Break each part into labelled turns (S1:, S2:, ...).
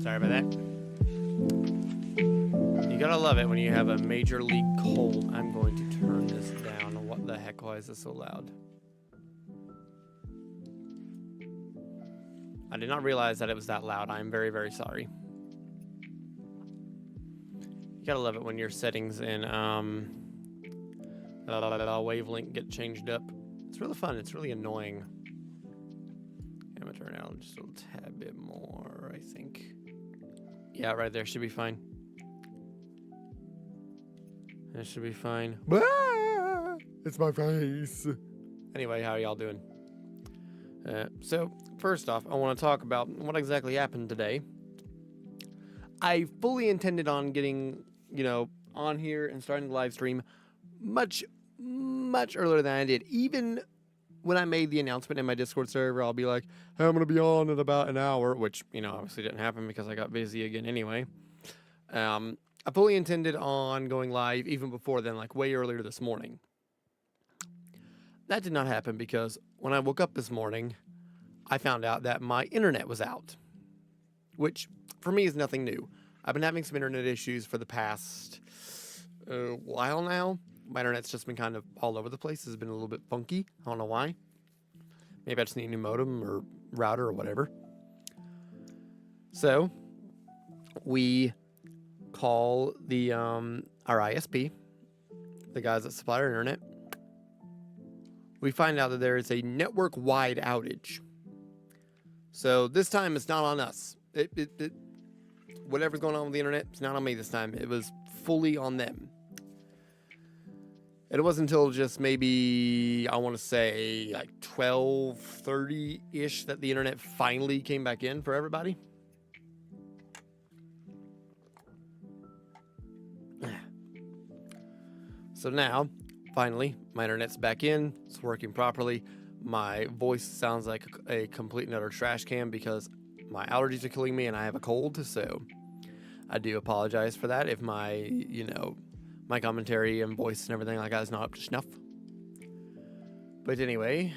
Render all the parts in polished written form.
S1: Sorry about that. You gotta love it when you have a major league cold. I'm going to turn this down. What the heck? Why is this so loud? I did not realize that it was that loud. I'm very, very sorry. You gotta love it when your settings in wavelength get changed up. It's really fun. It's really annoying. I'm gonna turn it down just a tad bit more, I think. Yeah, right there should be fine. That should be fine. It's my face. Anyway, how y'all doing? So, first off, I want to talk about what exactly happened today. I fully intended on getting, on here and starting the live stream much earlier than I did. Even when I made the announcement in my Discord server, I'll be like, hey, I'm going to be on in about an hour, which, obviously didn't happen because I got busy again anyway. I fully intended on going live even before then, like way earlier this morning. That did not happen because when I woke up this morning, I found out that my internet was out, which for me is nothing new. I've been having some internet issues for the past while now. My internet's just been kind of all over the place. It's been a little bit funky. I don't know why. Maybe I just need a new modem or router or whatever. So we call the our ISP, the guys that supply our internet. We find out that there is a network-wide outage. So this time it's not on us. Whatever's going on with the internet, it's not on me this time. It was fully on them. And it wasn't until just maybe, I want to say, like 12:30-ish that the internet finally came back in for everybody. So now, finally, my internet's back in. It's working properly. My voice sounds like a complete and utter trash can because my allergies are killing me and I have a cold. So I do apologize for that if my, my commentary and voice and everything like that is not up to snuff. But anyway,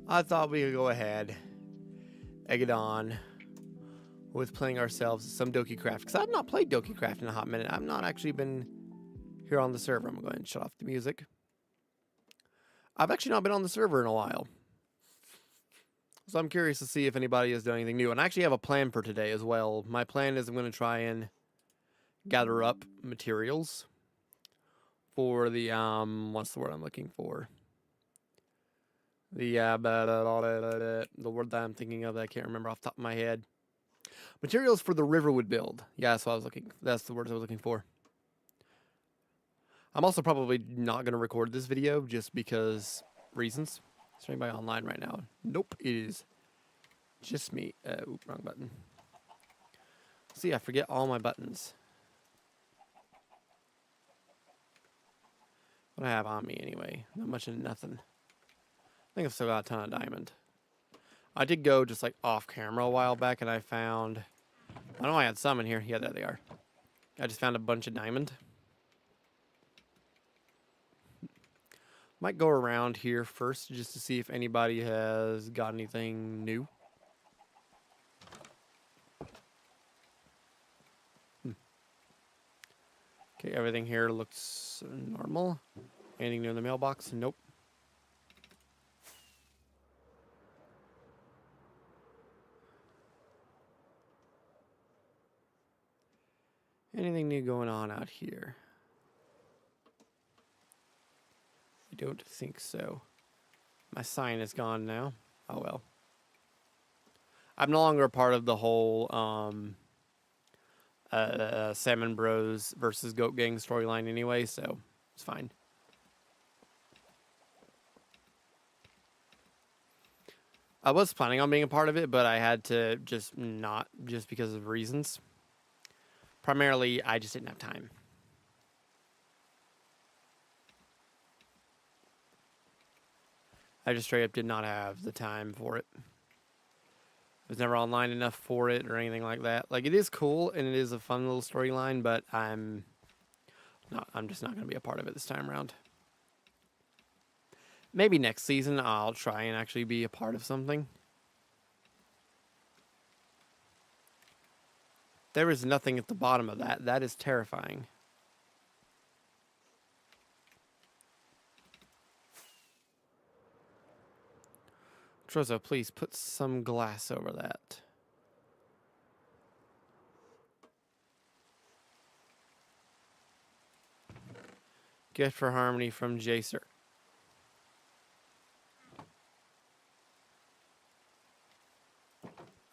S1: I thought we could go ahead, egg it on with playing ourselves some DokeyCraft. Because I've not played DokeyCraft in a hot minute. I've not actually been here on the server. I'm going to go ahead and shut off the music. I've actually not been on the server in a while. So I'm curious to see if anybody has done anything new. And I actually have a plan for today as well. My plan is I'm going to try and gather up materials for the, what's the word I'm looking for? The word that I'm thinking of that I can't remember off the top of my head. Materials for the Riverwood build. Yeah, that's what I was looking, that's the words I was looking for. I'm also probably not going to record this video just because reasons. Is there anybody online right now? Nope, it is just me. Oop, wrong button. See, I forget all my buttons. What I have on me anyway? Not much of nothing. I think I've still got a ton of diamond. I did go just like off camera a while back and I found, I know I had some in here. Yeah, there they are. I just found a bunch of diamond. Might go around here first just to see if anybody has got anything new. Okay, everything here looks normal. Anything new in the mailbox? Nope. Anything new going on out here? I don't think so. My sign is gone now. Oh well. I'm no longer a part of the whole Salmon Bros versus Goat Gang storyline anyway, so it's fine. I was planning on being a part of it, but I had to just not, just because of reasons. Primarily, I just didn't have time. I just straight up did not have the time for it. I was never online enough for it or anything like that. Like, it is cool and it is a fun little storyline, but I'm just not going to be a part of it this time around. Maybe next season I'll try and actually be a part of something. There is nothing at the bottom of that. That is terrifying. Trozo, please put some glass over that. Gift for Harmony from Jacer.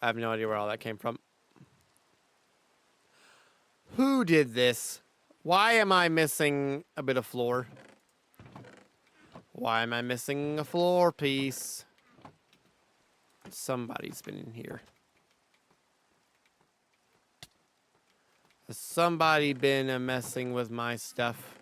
S1: I have no idea where all that came from. Who did this? Why am I missing a bit of floor? Why am I missing a floor piece? Somebody's been in here. Has somebody been messing with my stuff?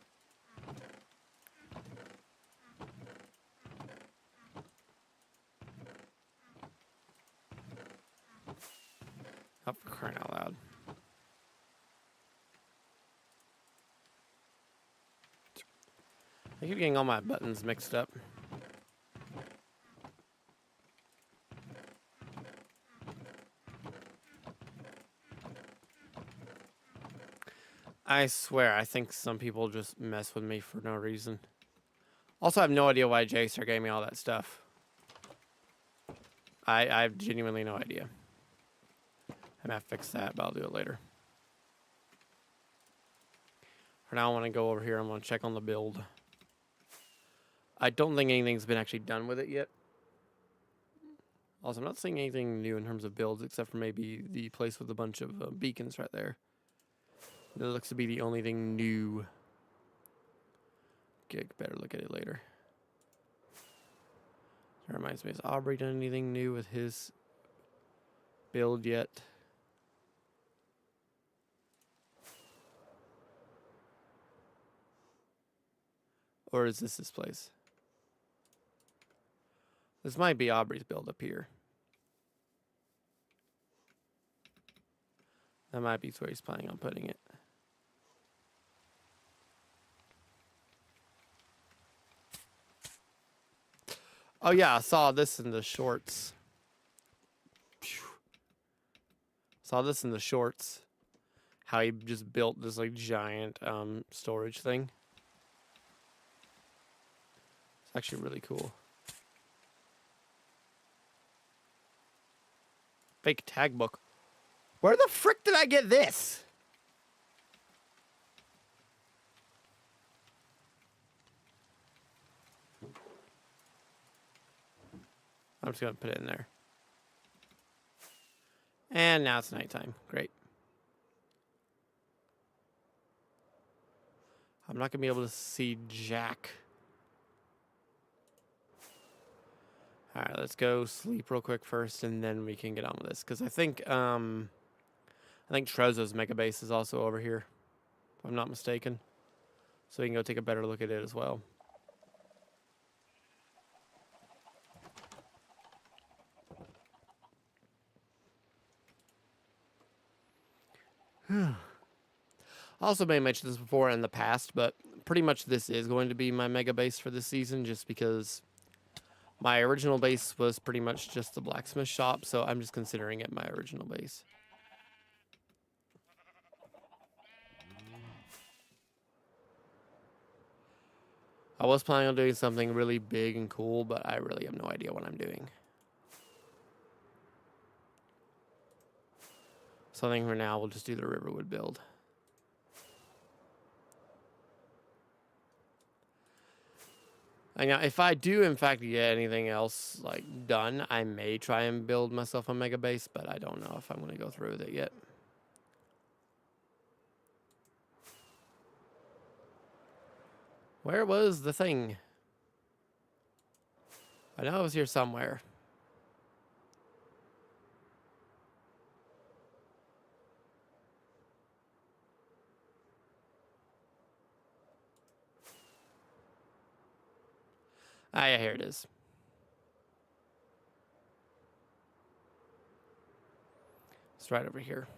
S1: Oh, for crying out loud. I keep getting all my buttons mixed up. I swear, I think some people just mess with me for no reason. Also, I have no idea why Jacer gave me all that stuff. I have genuinely no idea. I'm gonna fix that, but I'll do it later. For now, I want to go over here. I'm going to check on the build. I don't think anything's been actually done with it yet. Also, I'm not seeing anything new in terms of builds, except for maybe the place with a bunch of beacons right there. That looks to be the only thing new. Get better look at it later. That reminds me, has Aubrey done anything new with his build yet? Or is this place? This might be Aubrey's build up here. That might be where he's planning on putting it. Oh yeah, I saw this in the shorts. Saw this in the shorts. How he just built this like giant storage thing. It's actually really cool. Fake tag book. Where the frick did I get this? I'm just going to put it in there. And now it's nighttime. Great. I'm not going to be able to see Jack. Alright, let's go sleep real quick first, and then we can get on with this. Because I think Trozo's mega base is also over here, if I'm not mistaken. So we can go take a better look at it as well. I also may have mentioned this before in the past, but pretty much this is going to be my mega base for this season, just because my original base was pretty much just the blacksmith shop, so I'm just considering it my original base. I was planning on doing something really big and cool, but I really have no idea what I'm doing. So I think for now we'll just do the Riverwood build. And now, if I do in fact get anything else like done, I may try and build myself a mega base, but I don't know if I'm going to go through with it yet. Where was the thing? I know it was here somewhere. Ah, yeah, here it is. It's right over here.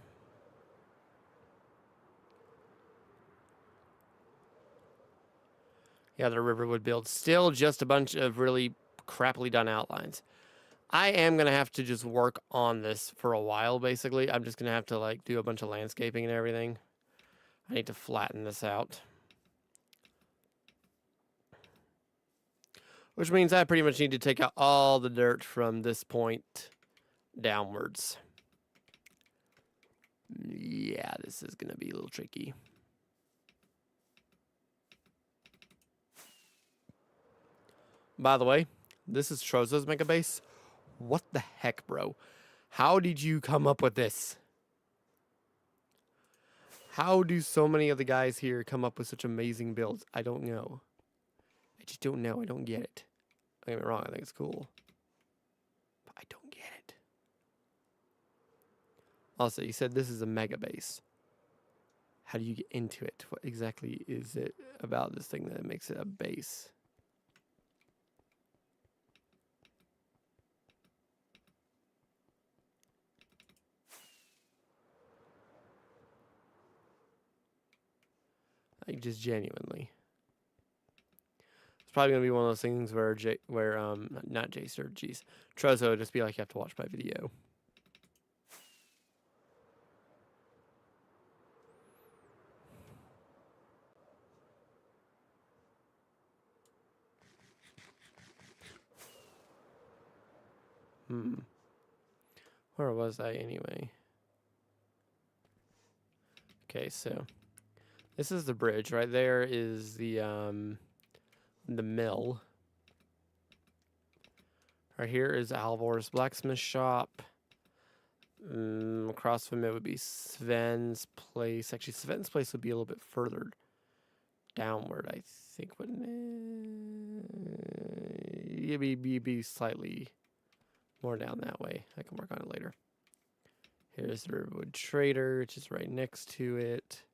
S1: the other river would build. Still just a bunch of really crappily done outlines. I am going to have to just work on this for a while, basically. I'm just going to have to, like, do a bunch of landscaping and everything. I need to flatten this out. Which means I pretty much need to take out all the dirt from this point downwards. Yeah, this is going to be a little tricky. By the way, this is Trozo's mega base. What the heck, bro? How did you come up with this? How do so many of the guys here come up with such amazing builds? I don't know. I just don't know. I don't get it. Don't get me wrong. I think it's cool. But I don't get it. Also, you said this is a mega base. How do you get into it? What exactly is it about this thing that makes it a base? Like, just genuinely. It's probably gonna be one of those things where not Jacer, jeez, Trozo would just be like, you have to watch my video. Where was I anyway? Okay, so this is the bridge. Right there is the mill. Right here is Alvor's blacksmith shop. Across from it would be Sven's place. Actually, Sven's place would be a little bit further downward, I think. Wouldn't it? It'd be slightly more down that way. I can work on it later. Here's the Riverwood Trader, which is right next to it.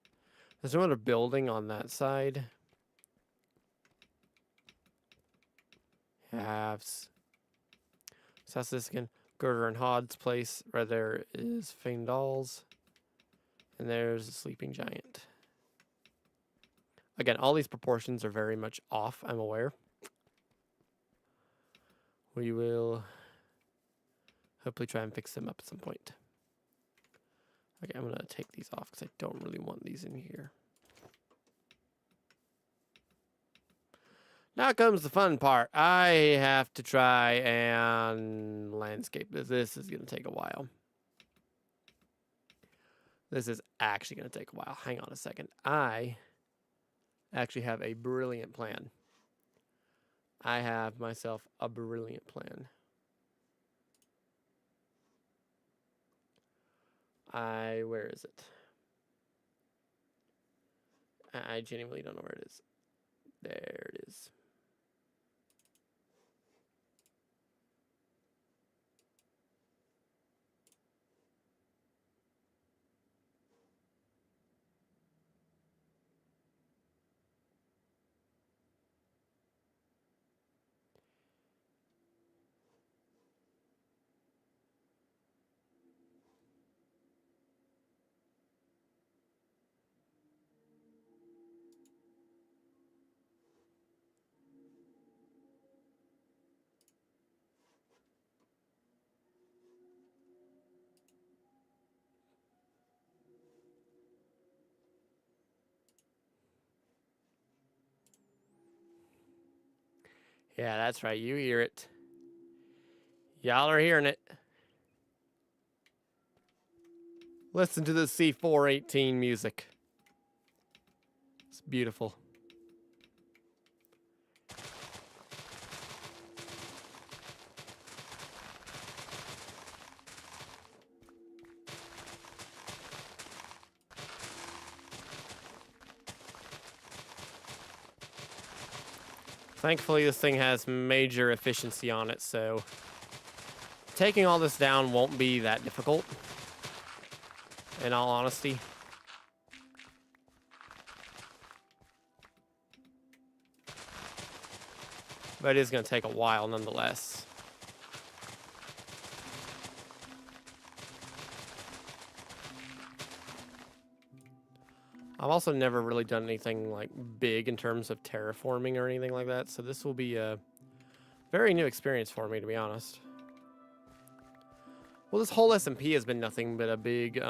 S1: There's no other building on that side. Halves. So that's this again. Girder and Hod's place. Right there is Faendal's. And there's the Sleeping Giant. Again, all these proportions are very much off, I'm aware. We will hopefully try and fix them up at some point. Okay, I'm going to take these off because I don't really want these in here. Now comes the fun part. I have to try and landscape this. This is going to take a while. This is actually going to take a while. Hang on a second. I actually have a brilliant plan. I have myself a brilliant plan. Where is it? I genuinely don't know where it is. There it is. Yeah, that's right. You hear it. Y'all are hearing it. Listen to the C418 music. It's beautiful. Thankfully, this thing has major efficiency on it, so taking all this down won't be that difficult, in all honesty. But it is going to take a while nonetheless. I've also never really done anything like big in terms of terraforming or anything like that, so this will be a very new experience for me, to be honest. Well, this whole SMP has been nothing but a big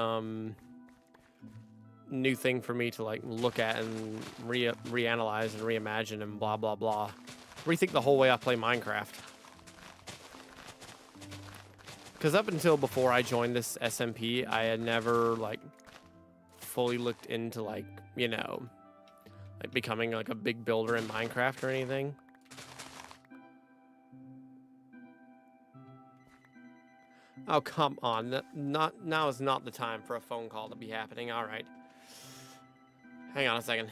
S1: new thing for me to like look at and reanalyze and reimagine and blah blah blah. Rethink the whole way I play Minecraft. Because up until before I joined this SMP, I had never like fully looked into like, you know, like becoming like a big builder in Minecraft or anything. Oh, come on. Now is not the time for a phone call to be happening. All right. Hang on a second.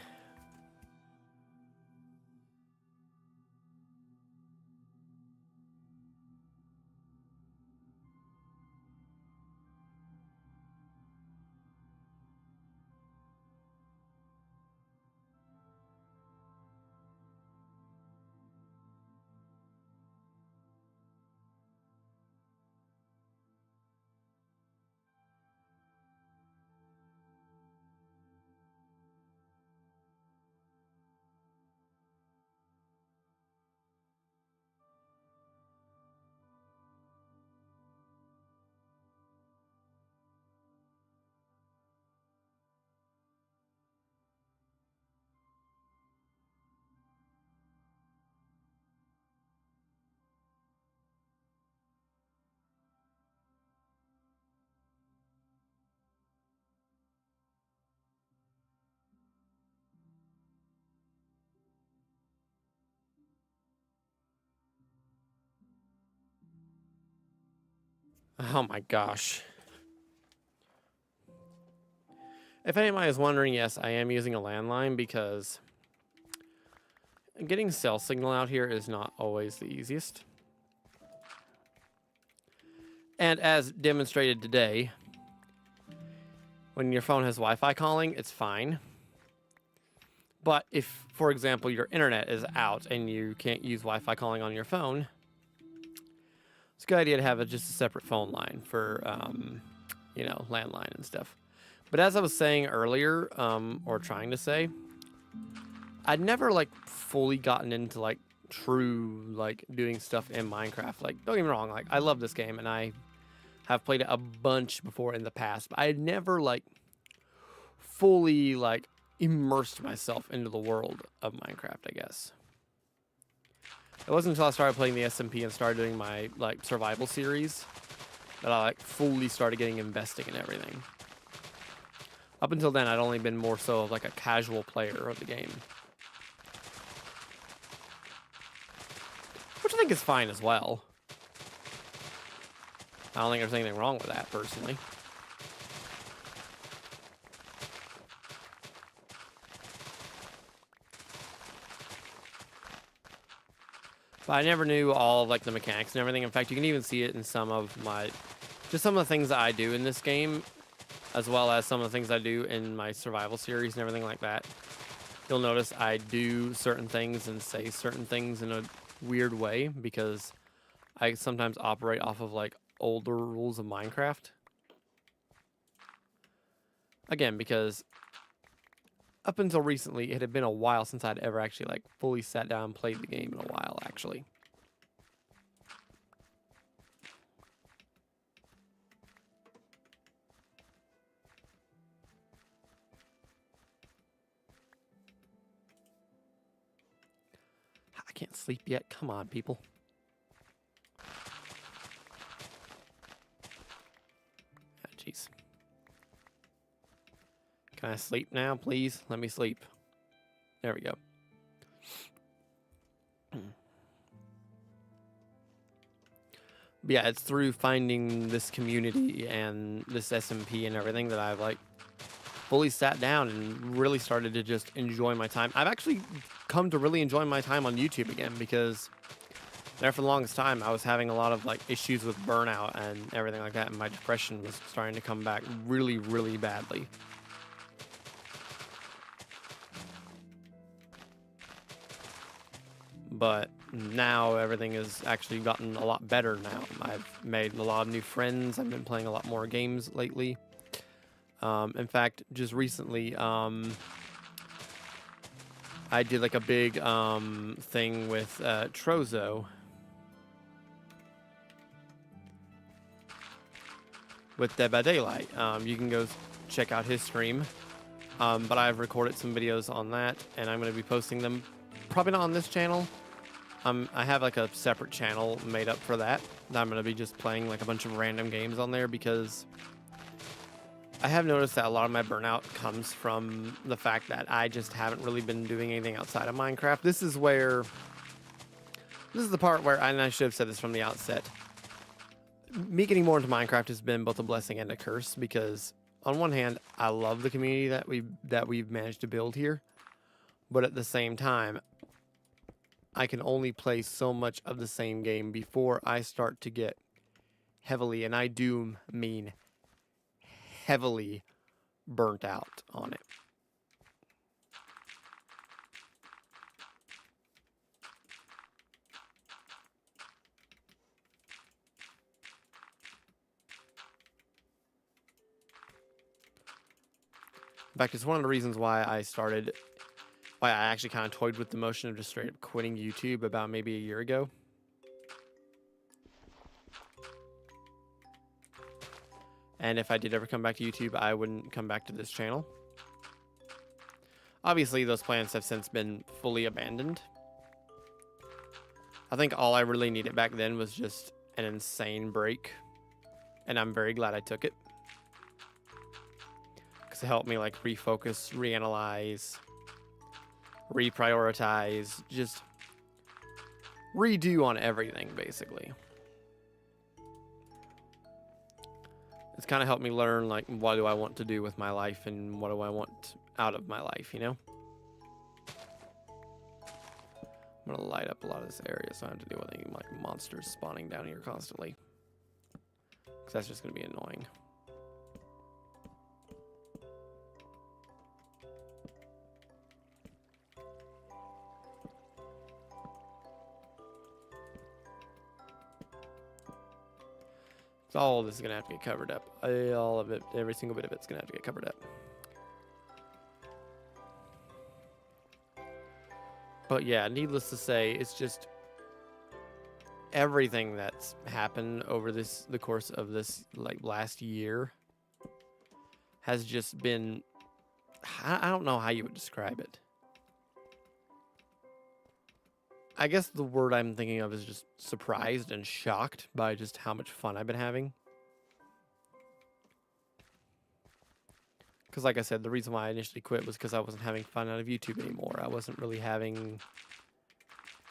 S1: Oh my gosh. If anybody is wondering, yes, I am using a landline because getting cell signal out here is not always the easiest. And as demonstrated today, when your phone has Wi-Fi calling, it's fine. But if, for example, your internet is out and you can't use Wi-Fi calling on your phone, it's a good idea to have just a separate phone line for, you know, landline and stuff. But as I was saying earlier, or trying to say, I'd never, like, fully gotten into, like, true, like, doing stuff in Minecraft. Like, don't get me wrong, like, I love this game, and I have played it a bunch before in the past, but I had never, like, fully, like, immersed myself into the world of Minecraft, I guess. It wasn't until I started playing the SMP and started doing my, like, survival series that I, like, fully started getting investing in everything. Up until then, I'd only been more so of, like, a casual player of the game. Which I think is fine as well. I don't think there's anything wrong with that, personally. But I never knew all of, like, the mechanics and everything. In fact, you can even see it in some of my... just some of the things that I do in this game, as well as some of the things I do in my survival series and everything like that. You'll notice I do certain things and say certain things in a weird way because I sometimes operate off of, like, older rules of Minecraft. Again, because up until recently, it had been a while since I'd ever actually, like, fully sat down and played the game in a while, actually. I can't sleep yet. Come on, people. Jeez. Can I sleep now, please? Let me sleep. There we go. But yeah, it's through finding this community and this SMP and everything that I've, like, fully sat down and really started to just enjoy my time. I've actually come to really enjoy my time on YouTube again because there for the longest time I was having a lot of, like, issues with burnout and everything like that, and my depression was starting to come back really, really badly. But now everything has actually gotten a lot better now. I've made a lot of new friends. I've been playing a lot more games lately. In fact, just recently, I did like a big thing with Trozo. With Dead by Daylight. You can go check out his stream. But I've recorded some videos on that, and I'm going to be posting them. Probably not on this channel. I have like a separate channel made up for that. I'm going to be just playing like a bunch of random games on there because I have noticed that a lot of my burnout comes from the fact that I just haven't really been doing anything outside of Minecraft. This is the part where, and I should have said this from the outset, me getting more into Minecraft has been both a blessing and a curse because on one hand, I love the community that we've managed to build here, but at the same time, I can only play so much of the same game before I start to get heavily, and I do mean heavily, burnt out on it. In fact, it's one of the reasons why I actually kind of toyed with the motion of just straight up quitting YouTube about maybe a year ago. And if I did ever come back to YouTube, I wouldn't come back to this channel. Obviously, those plans have since been fully abandoned. I think all I really needed back then was just an insane break. And I'm very glad I took it. Because it helped me like refocus, reanalyze, reprioritize, just redo on everything, basically. It's kind of helped me learn, like, what do I want to do with my life and what do I want out of my life, you know? I'm going to light up a lot of this area so I don't have to deal with any, like, monsters spawning down here constantly. Because that's just going to be annoying. All of this is going to have to get covered up. All of it, every single bit of it's going to have to get covered up. But yeah, needless to say, it's just everything that's happened over the course of this like last year has just been, I don't know how you would describe it. I guess the word I'm thinking of is just surprised and shocked by just how much fun I've been having. Because like I said, the reason why I initially quit was because I wasn't having fun out of YouTube anymore. I wasn't really having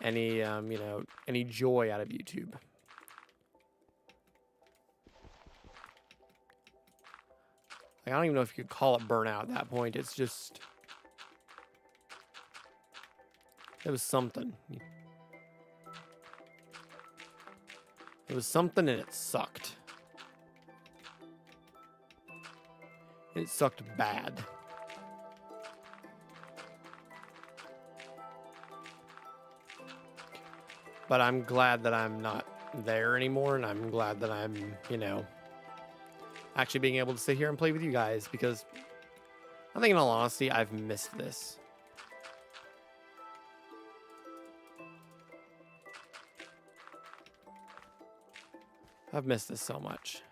S1: any, you know, any joy out of YouTube. Like, I don't even know if you could call it burnout at that point. It's just, it was something. It was something and it sucked. It sucked bad. But I'm glad that I'm not there anymore, and I'm glad that I'm, you know, actually being able to sit here and play with you guys, because I think in all honesty, I've missed this. I've missed this so much.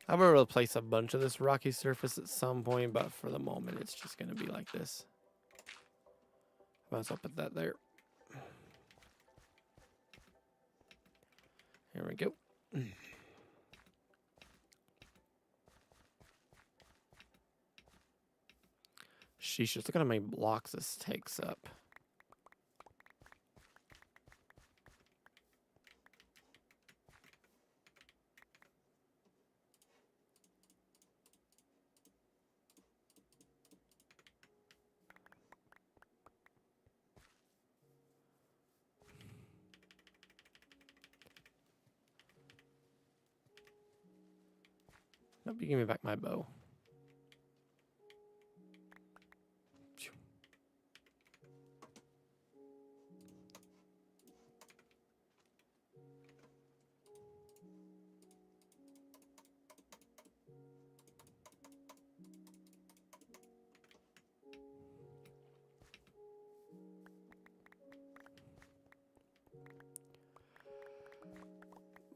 S1: I will replace a bunch of this rocky surface at some point, but for the moment, it's just going to be like this. Might as well put that there. Here we go. Sheesh, look at how many blocks this takes up. Nope, you give me back my bow.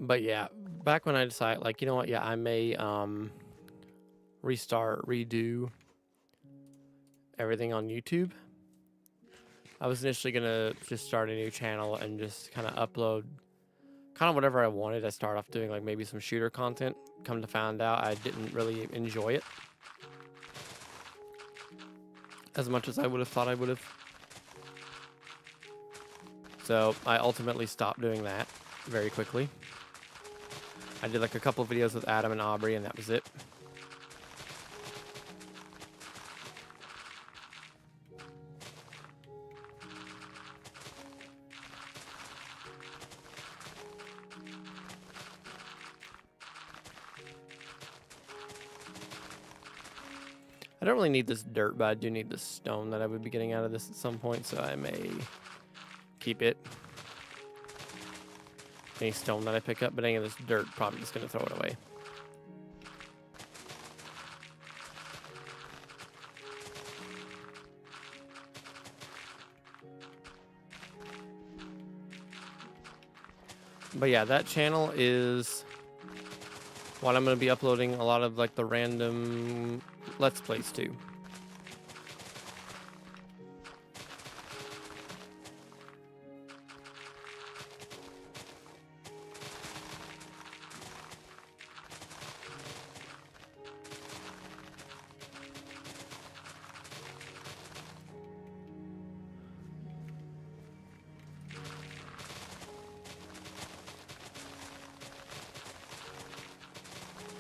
S1: But yeah, back when I decided, like, you know what, yeah, I may restart, redo everything on YouTube. I was initially gonna just start a new channel and just kind of upload kind of whatever I wanted. I start off doing like maybe some shooter content. Come to find out, I didn't really enjoy it as much as I would have thought I would have. So I ultimately stopped doing that very quickly. I did like a couple of videos with Adam and Aubrey, and that was it. I don't really need this dirt, but I do need the stone that I would be getting out of this at some point, so I may keep it. Any stone that I pick up, but any of this dirt, probably just going to throw it away. But yeah, that channel is what I'm going to be uploading a lot of like the random Let's Plays to.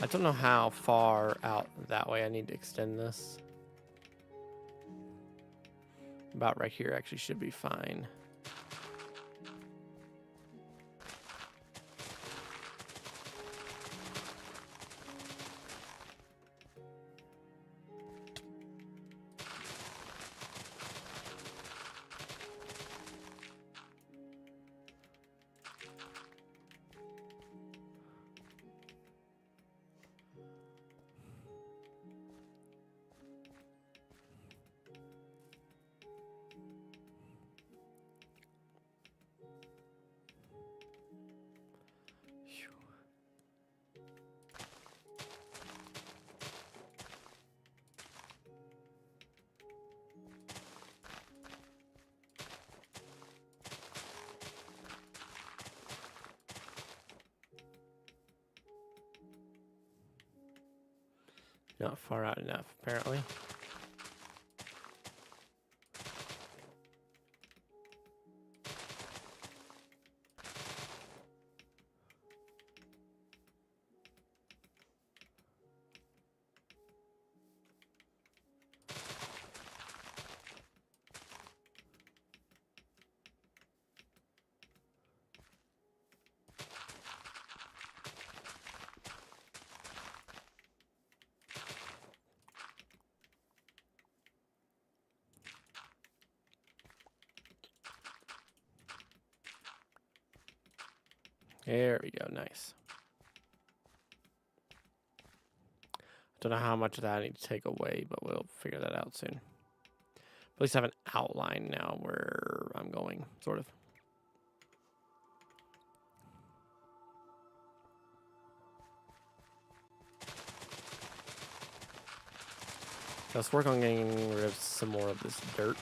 S1: I don't know how far out that way I need to extend this. About right here actually should be fine. Not far out enough, apparently. There we go, nice. Don't know how much of that I need to take away, but we'll figure that out soon. At least I have an outline now where I'm going, sort of. Let's work on getting rid of some more of this dirt.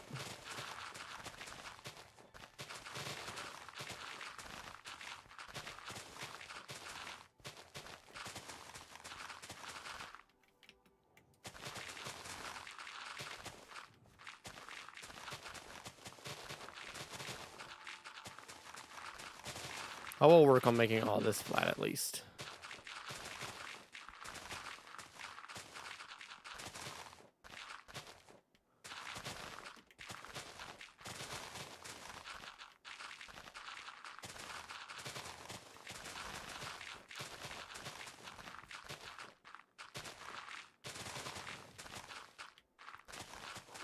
S1: I will work on making all this flat at least.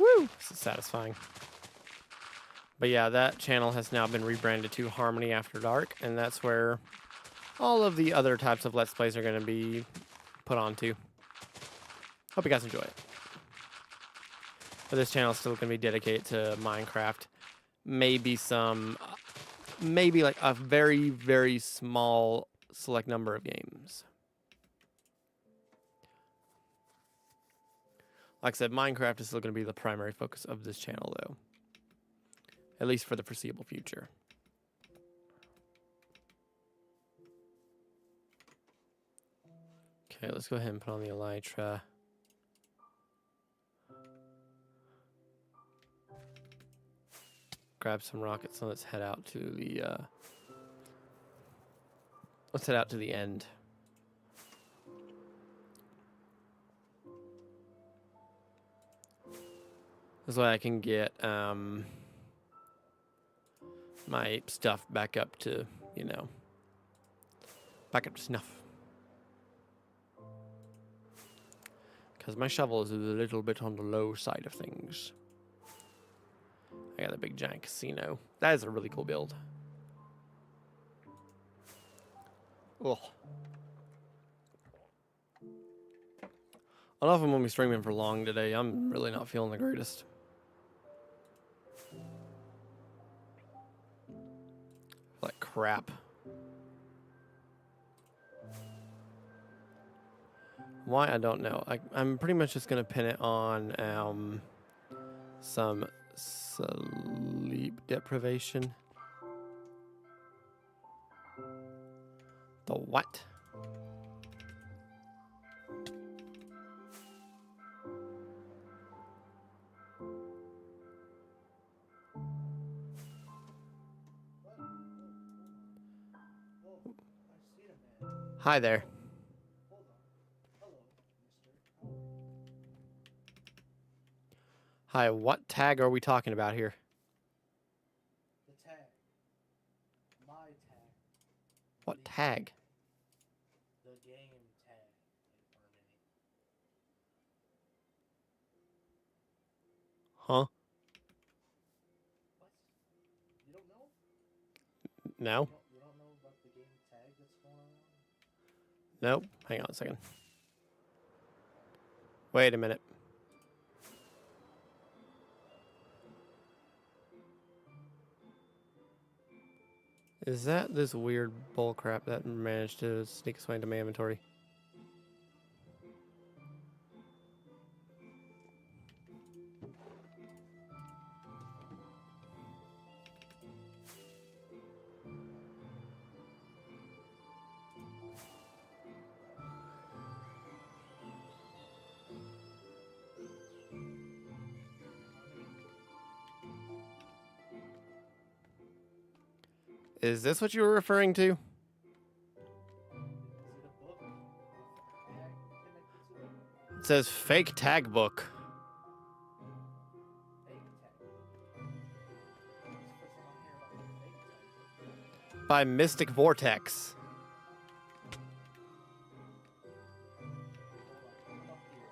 S1: Woo! This is satisfying. But yeah, that channel has now been rebranded to Harmony After Dark, and that's where all of the other types of Let's Plays are going to be put onto. Hope you guys enjoy it. But this channel is still going to be dedicated to Minecraft. Maybe some, maybe like a very, very small select number of games. Like I said, Minecraft is still going to be the primary focus of this channel, though. At least for the foreseeable future. Okay, let's go ahead and put on the elytra. Grab some rockets and let's head out to the end. This way I can get my stuff back up to, you know, back up to snuff. Because my shovel is a little bit on the low side of things. I got a big giant casino. That is a really cool build. Ugh. I don't know if I'm going to be streaming for long today. I'm really not feeling the greatest. Like crap. Why? I don't know. I'm pretty much just going to pin it on some sleep deprivation. The what? Hi there. Hi, what tag are we talking about here?
S2: The tag. My tag.
S1: What tag?
S2: The game tag in
S1: Huh?
S2: Harmony. What? You don't know?
S1: No?
S2: You don't know about the game tag that's going on?
S1: Nope. Hang on a second. Wait a minute. Is that this weird bullcrap that managed to sneak its way into my inventory? Is this what you were referring to?
S2: Is it a book? Tag connected to it?
S1: It says fake tag book.
S2: Fake tag. This is the first time I'm hearing about the fake tag.
S1: By Mystic Vortex.
S2: Hold on, come up here.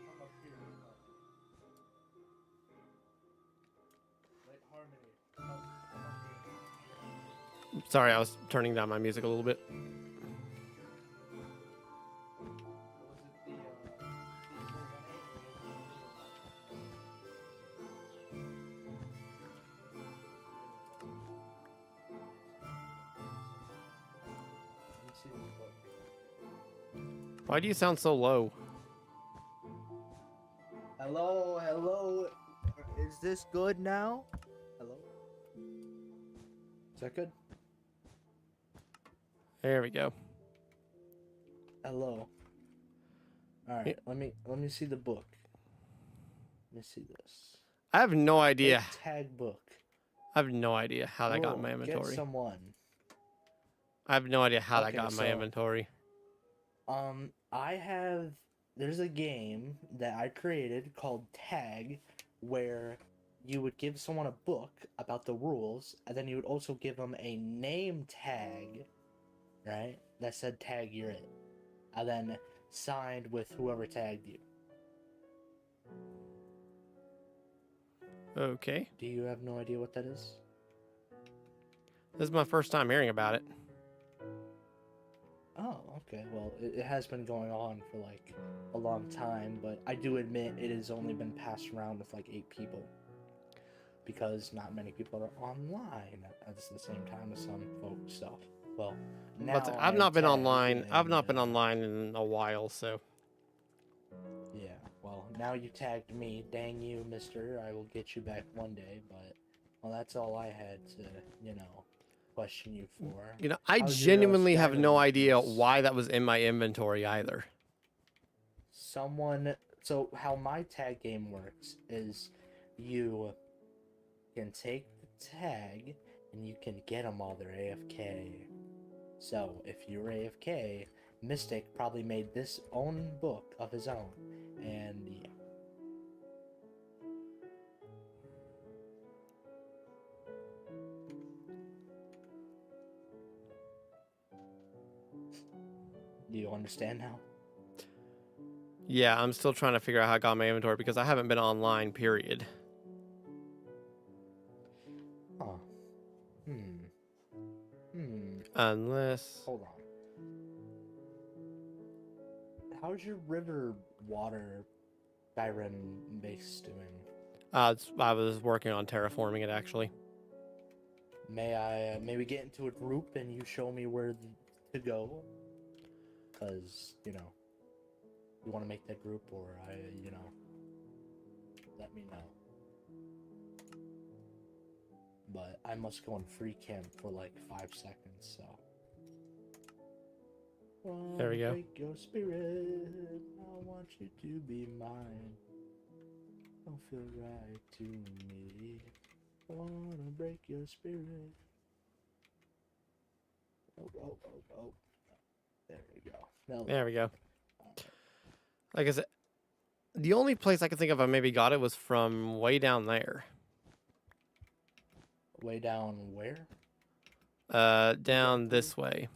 S2: Come up here. LateHarmony. Come up here.
S1: Sorry, I was turning down my music a little bit.
S2: Was it the Let me see this book.
S1: Why do you sound so low?
S2: Hello, hello. Is this good now? Hello? Is that good?
S1: There we go.
S2: Hello. All right,
S1: Yeah.
S2: let me see the book. Let me see this.
S1: I have no idea.
S2: Fake tag book.
S1: I have no idea how that got in my
S2: Get
S1: inventory.
S2: someone.
S1: I have no idea how that
S2: Okay,
S1: got in my
S2: so-
S1: inventory.
S2: There's a game that I created called Tag, where you would give someone a book about the rules, and then you would also give them a name tag, right? That said tag you're it. And then signed with whoever tagged you.
S1: Okay.
S2: Do you have no idea what that is?
S1: This is my first time hearing about it.
S2: Oh, okay. Well, it has been going on for like a long time, but I do admit it has only been passed around with like 8 people. because not many people are online at the same time as some folks. So, well, now
S1: But I've not been
S2: tagged
S1: online. I've not been
S2: and,
S1: online in a while, so.
S2: yeah, well, now you tagged me. Dang you, mister. I will get you back one day, but, well, that's all I had to, question you for.
S1: You know, I
S2: How's your
S1: genuinely have no
S2: Skyrim
S1: idea
S2: piece?
S1: why that was in my inventory either.
S2: So how my tag game works is you can take the tag and you can get them while they're AFK. So if you're AFK, Mystic probably made this own book of his own, and yeah. Do you understand now?
S1: Yeah, I'm still trying to figure out how I got my inventory because I haven't been online, period.
S2: Huh.
S1: Unless...
S2: Hold on. How's your river water Skyrim base doing?
S1: I was working on terraforming it, actually.
S2: May I maybe get into a group and you show me where to go? Because, you want to make that group, or let me know. But I must go on free camp for like 5 seconds, so.
S1: There we go.
S2: Break your spirit. I want you to be mine. Don't feel right to me. Wanna break your spirit. Oh. There we go. Now,
S1: There we go. Like I said, the only place I could think of I maybe got it was from way down there.
S2: way down where?
S1: Down this way.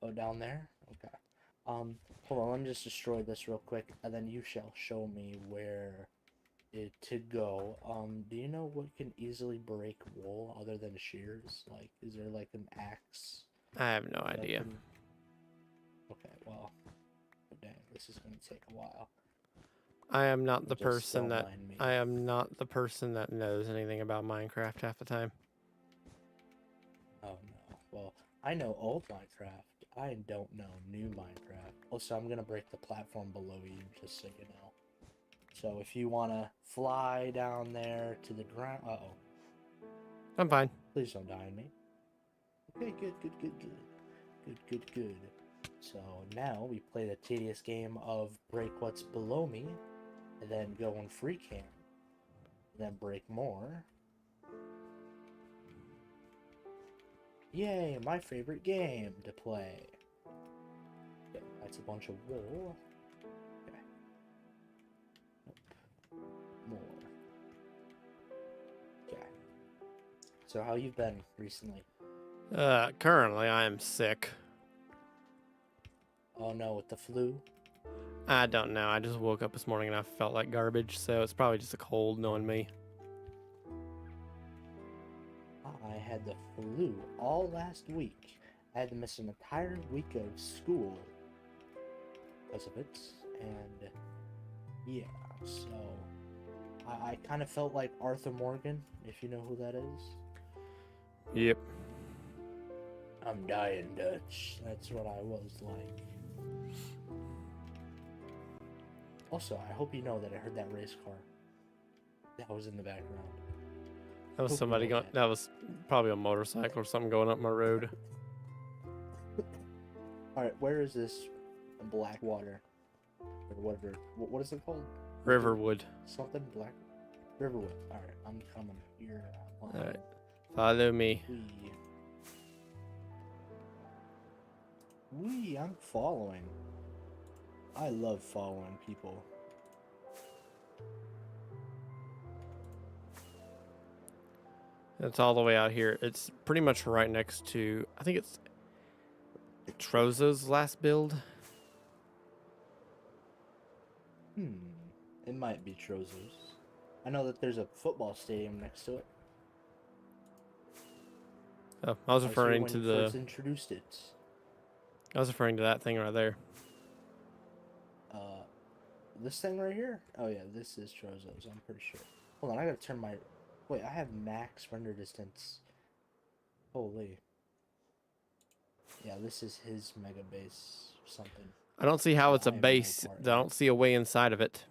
S2: Oh, down there? Okay. Hold on, let me just destroy this real quick, and then you shall show me where it to go. Do you know what can easily break wool other than shears? Like, is there like an axe?
S1: I have no
S2: that
S1: idea.
S2: can- Okay, well, dang, this is gonna take a while.
S1: I am not the
S2: Just
S1: person
S2: don't
S1: that
S2: mind me.
S1: I am not the person that knows anything about Minecraft half the time.
S2: Oh no. Well, I know old Minecraft. I don't know new Minecraft. Also, I'm gonna break the platform below you, just so you know. So if you wanna fly down there to the ground,
S1: I'm fine.
S2: please don't die on me. Okay, good. So now we play the tedious game of break what's below me, and then go on free camp, and then break more. Yay, my favorite game to play. Okay, that's a bunch of wool. Okay. Nope. More. Okay. So how you been recently?
S1: Currently I am sick.
S2: Oh no, with the flu?
S1: I don't know. I just woke up this morning and I felt like garbage, so it's probably just a cold knowing me.
S2: I had the flu all last week. I had to miss an entire week of school because of it, and yeah, so I kind of felt like Arthur Morgan, if you know who that is.
S1: Yep.
S2: I'm dying, Dutch. That's what I was like. Also, I hope you know that I heard that race car. That was in the background.
S1: That was
S2: Hope you
S1: somebody
S2: know
S1: going. That was probably a motorcycle or something going up my road.
S2: Alright, where is this black water? Or whatever. What is it called?
S1: Riverwood.
S2: Something black? Riverwood. Alright, I'm coming here.
S1: Alright. Follow me.
S2: I'm following. I love following people.
S1: It's all the way out here. It's pretty much right next to, I think it's Trozo's last build.
S2: It might be Trozo's. I know that there's a football stadium next to it.
S1: Oh, I was
S2: here
S1: referring
S2: when
S1: to
S2: you
S1: the.
S2: first introduced it.
S1: I was referring to that thing right there.
S2: this thing right here? Oh yeah, this is Trozo's, I'm pretty sure. Hold on, I gotta turn my... Wait, I have max render distance. Holy. Yeah, this is his mega base something.
S1: I don't see how
S2: Yeah,
S1: it's a
S2: I am no
S1: base.
S2: part
S1: I
S2: of
S1: don't see a way inside of it.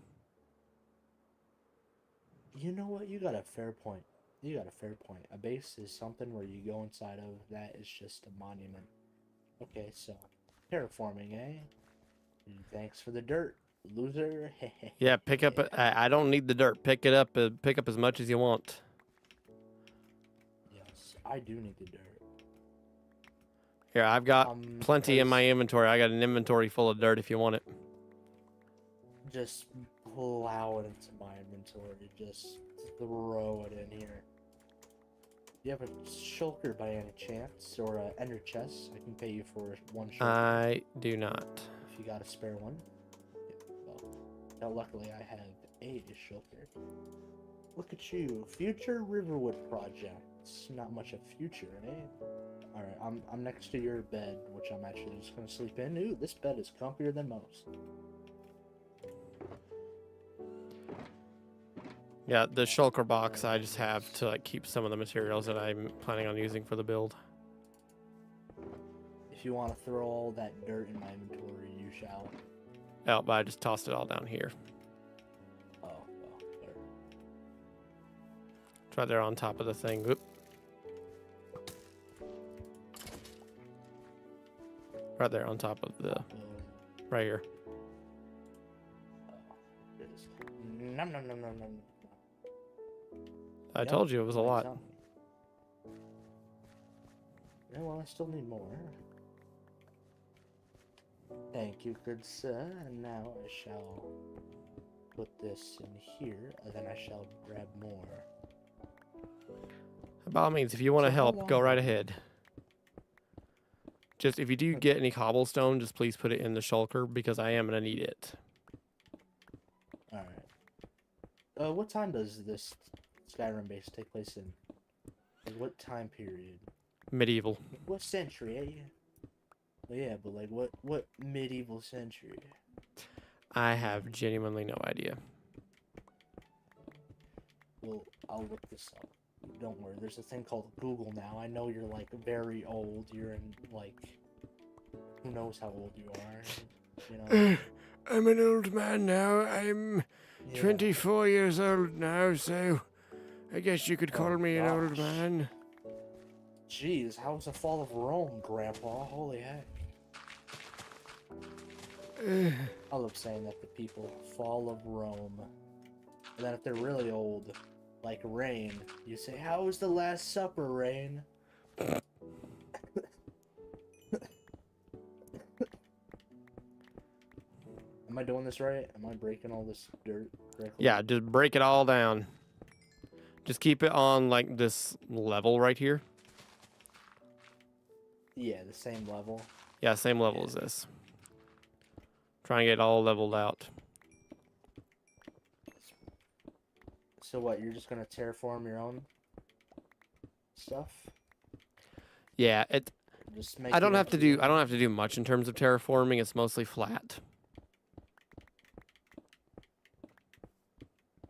S2: You know what? You got a fair point. You got a fair point. A base is something where you go inside of. That is just a monument. Okay, so terraforming, eh? Thanks for the dirt, loser.
S1: Yeah, pick up. I don't need the dirt. Pick it up. Pick up as much as you want.
S2: Yes, I do need the dirt.
S1: Here, I've got plenty in
S2: 'Cause
S1: my inventory. I got an inventory full of dirt if you want it.
S2: just plow it into my inventory. Just throw it in here. You have a shulker by any chance, or an ender chest? I can pay you for one shulker.
S1: I do not.
S2: If you got a spare one. Yeah, well, luckily I have a shulker. Look at you, future Riverwood projects. Not much of future, eh? Alright, I'm next to your bed, which I'm actually just gonna sleep in. Ooh, this bed is comfier than most.
S1: Yeah, the shulker box I just have to like keep some of the materials that I'm planning on using for the build.
S2: If you want to throw all that dirt in my inventory, you shall.
S1: Oh, but I just tossed it all down here.
S2: Oh, well, there.
S1: It's right there on top of the thing. Oop. Right there on top of the... Right here.
S2: Oh, it is. Nom nom nom nom nom.
S1: I told you it was a lot.
S2: Yeah, well, I still need more. Thank you, good sir. And now I shall put this in here, and then I shall grab more.
S1: By all means, if you want to
S2: So how
S1: help, go
S2: long-
S1: right ahead. Just if you do get any cobblestone, just please put it in the shulker because I am going to need it.
S2: Alright. What time does this Skyrim base take place in? Like, what time period?
S1: Medieval.
S2: What century, eh? Well, yeah, but like, what medieval century?
S1: I have genuinely no idea.
S2: Well, I'll look this up. Don't worry, there's a thing called Google now. I know you're like very old. You're in like, who knows how old you are? You know.
S1: I'm an old man now. I'm
S2: Yeah.
S1: 24 years old now, so I guess you could call
S2: Oh,
S1: me an old
S2: gosh.
S1: man.
S2: Jeez, how was the fall of Rome, Grandpa? Holy heck! I love saying that to people. Fall of Rome. And then if they're really old, like Rain, you say, "How was the Last Supper, Rain?" Am I doing this right? Am I breaking all this dirt correctly?
S1: Yeah, just break it all down. Just keep it on like this level right here.
S2: Yeah, the same level.
S1: Yeah, same level as this. Try and get it all leveled out.
S2: So what? You're just gonna terraform your own stuff?
S1: Yeah,
S2: Just make
S1: I don't
S2: it
S1: have to
S2: into
S1: do I don't have to do much in terms of terraforming. It's mostly flat.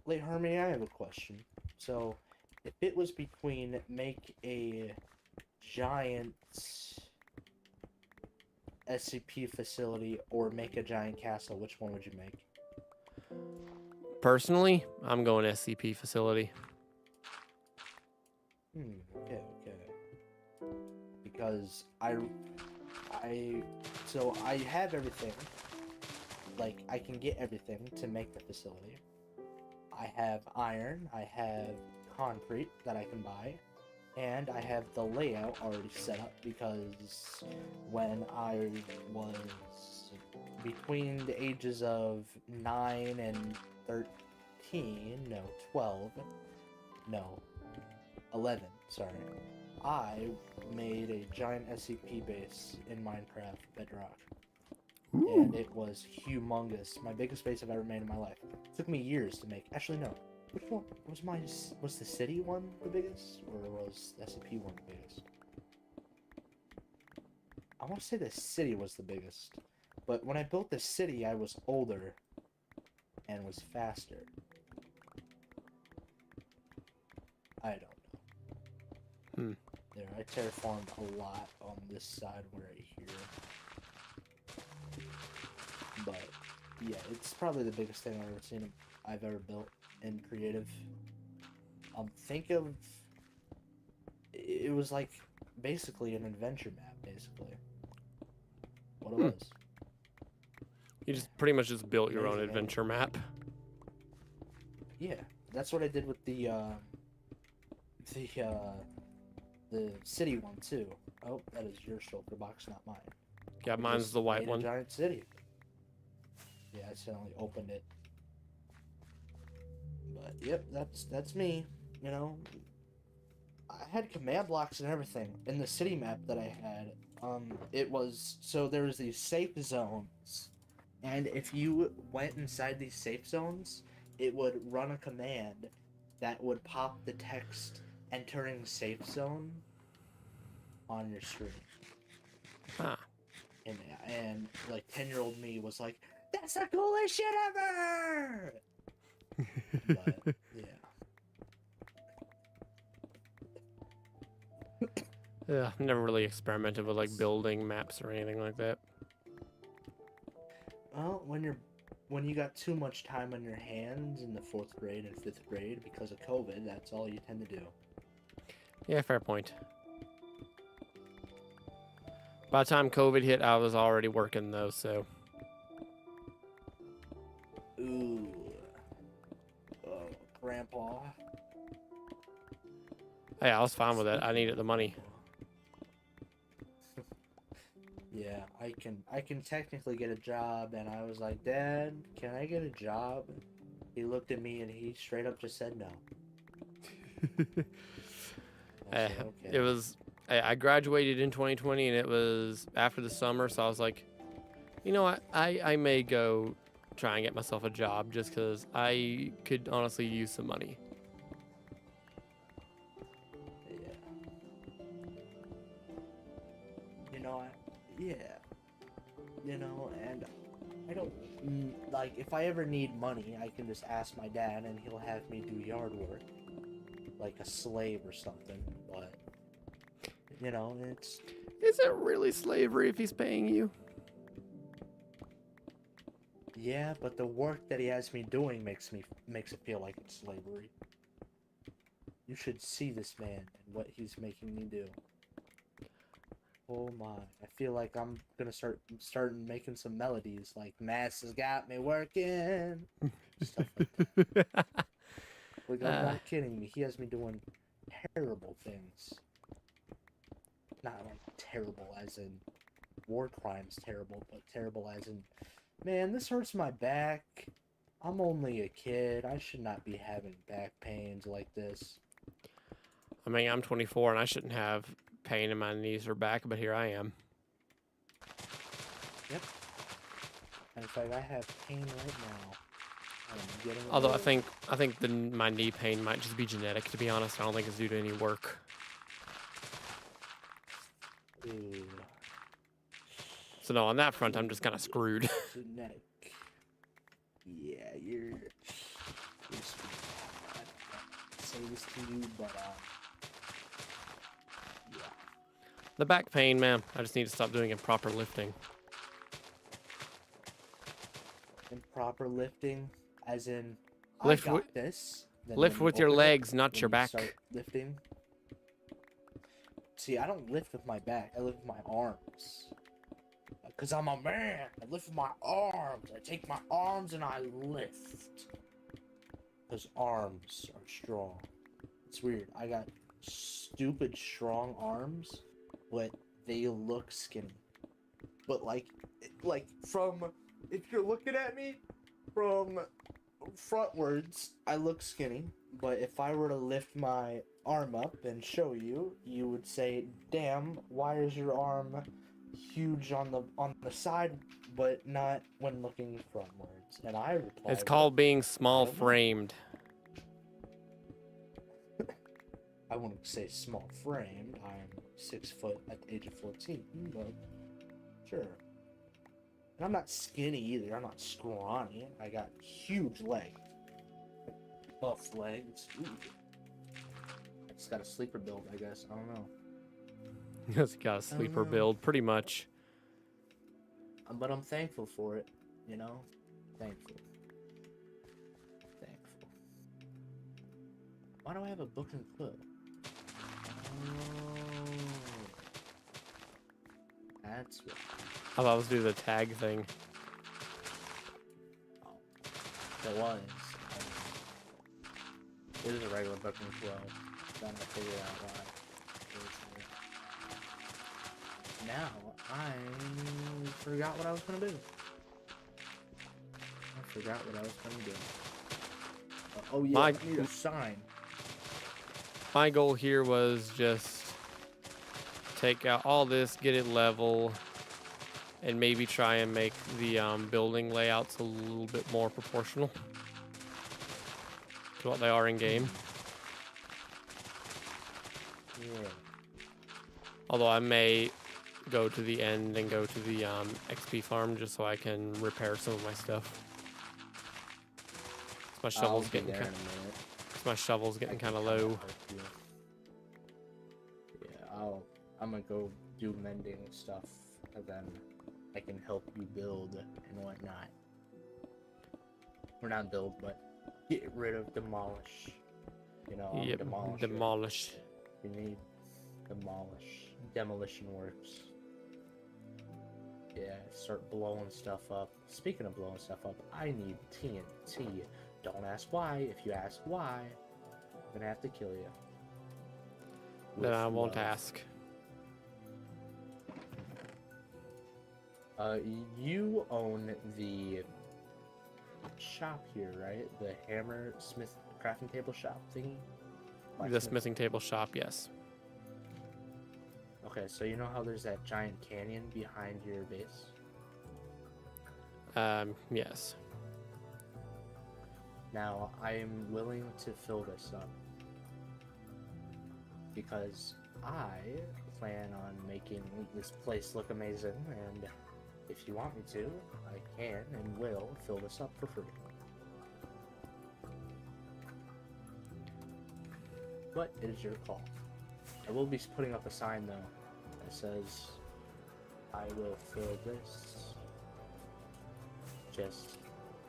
S2: LateHarmony, I have a question. So, if it was between make a giant SCP facility or make a giant castle, which one would you make?
S1: Personally, I'm going SCP facility.
S2: Okay. Because so I have everything. Like, I can get everything to make the facility. I have iron, I have concrete that I can buy, and I have the layout already set up because when I was between the ages of 9 and 13, no, 12, no, 11, sorry, I made a giant SCP base in Minecraft Bedrock. And it was humongous. My biggest base I've ever made in my life. It took me years to make. Actually, no. Which one was the city one the biggest, or was the SCP one the biggest? I want to say the city was the biggest. But when I built the city, I was older. and was faster. I don't know. There, I terraformed a lot on this side right here. But yeah, it's probably the biggest thing I've ever built in creative. Think of it was like basically an adventure map, basically. What it was.
S1: You just pretty much just built your own
S2: Amazing,
S1: adventure map.
S2: Yeah, that's what I did with the city one too. Oh, that is your shulker box, not mine.
S1: Yeah,
S2: I
S1: mine's
S2: just
S1: the white
S2: made
S1: one.
S2: A giant city. Yeah, I accidentally opened it. But yep, that's me. You know, I had command blocks and everything in the city map that I had. It was so there was these safe zones, and if you went inside these safe zones, it would run a command that would pop the text entering safe zone on your screen.
S1: Ah.
S2: And like 10-year-old me was like, "That's the coolest shit ever!" But yeah.
S1: Yeah, I've never really experimented with like building maps or anything like that.
S2: Well, when you got too much time on your hands in the 4th grade and 5th grade because of COVID, that's all you tend to do.
S1: Yeah, fair point. By the time COVID hit, I was already working though, so.
S2: Ooh. Oh, Grandpa.
S1: Hey, I was fine with it. I needed the money.
S2: Yeah, I can technically get a job, and I was like, "Dad, can I get a job?" He looked at me and he straight up just said no. I said, okay.
S1: It was. I graduated in 2020, and it was after the summer, so I was like, you know what? I may go try and get myself a job just because I could honestly use some money.
S2: Yeah. You know, yeah. You know, and I don't like if I ever need money, I can just ask my dad, and he'll have me do yard work, like a slave or something. But you know, it's.
S1: Is it really slavery if he's paying you?
S2: Yeah, but the work that he has me doing makes it feel like it's slavery. You should see this man and what he's making me do. Oh my! I feel like I'm gonna start making some melodies like "Mass has got me working." Stuff like that. Like I'm not kidding me. He has me doing terrible things. Not like terrible as in war crimes terrible, but terrible as in, man, this hurts my back. I'm only a kid. I should not be having back pains like this.
S1: I mean, I'm 24 and I shouldn't have pain in my knees or back, but here I am.
S2: Yep. In fact, I have pain right now. I'm getting
S1: Although I think my knee pain might just be genetic. To be honest, I don't think it's due to any work.
S2: Ooh.
S1: So no, on that front, I'm just kind of screwed.
S2: Genetic. Yeah, you're screwed. I don't say this to you, but yeah.
S1: The back pain, man, I just need to stop doing improper lifting.
S2: Improper lifting, as in,
S1: Lift
S2: I got this. Then
S1: Lift
S2: when you
S1: with your
S2: open it,
S1: legs, not
S2: when
S1: your
S2: you
S1: back.
S2: start lifting. See, I don't lift with my back. I lift with my arms. Because I'm a man. I lift with my arms. I take my arms and I lift. Because arms are strong. It's weird. I got stupid strong arms, but they look skinny. But like from, if you're looking at me from frontwards, I look skinny. But if I were to lift my arm up and show you, you would say, "Damn, why is your arm huge on the side, but not when looking frontwards?" And I reply,
S1: It's called being small framed.
S2: I wouldn't say small framed. I'm 6 foot at the age of 14, but sure. And I'm not skinny either. I'm not scrawny. I got huge legs. Buff legs. Ooh. I just got a sleeper build, I guess. I don't know.
S1: It's got a sleeper build, pretty much.
S2: But I'm thankful for it, you know? Thankful. Thankful. Why do I have a book and quill? Oh. That's what.
S1: I thought I was doing the tag thing.
S2: Oh. It was. It was a regular book and quill. Then I figured out why. Now, I forgot what I was going to do. Oh, yeah, I need a sign.
S1: My goal here was just take out all this, get it level, and maybe try and make the building layouts a little bit more proportional to what they are in game.
S2: Yeah.
S1: Although I may go to the end and go to the XP farm just so I can repair some of my stuff. My shovel's getting kind of low.
S2: Yeah, I'm gonna go do mending stuff, and then I can help you build and whatnot. Or not build, but get rid of, demolish. You know,
S1: yep, demolish.
S2: You need demolition works. Yeah, start blowing stuff up. Speaking of blowing stuff up, I need TNT. Don't ask why. If you ask why, I'm gonna have to kill you.
S1: Then I won't ask.
S2: You own the shop here, right? The hammer smith crafting table shop thingy?
S1: The smithing table shop, yes.
S2: Okay, so you know how there's that giant canyon behind your base?
S1: Yes.
S2: Now, I am willing to fill this up because I plan on making this place look amazing, and if you want me to, I can and will fill this up for free. But it is your call. I will be putting up a sign though that says, I will fill this. Just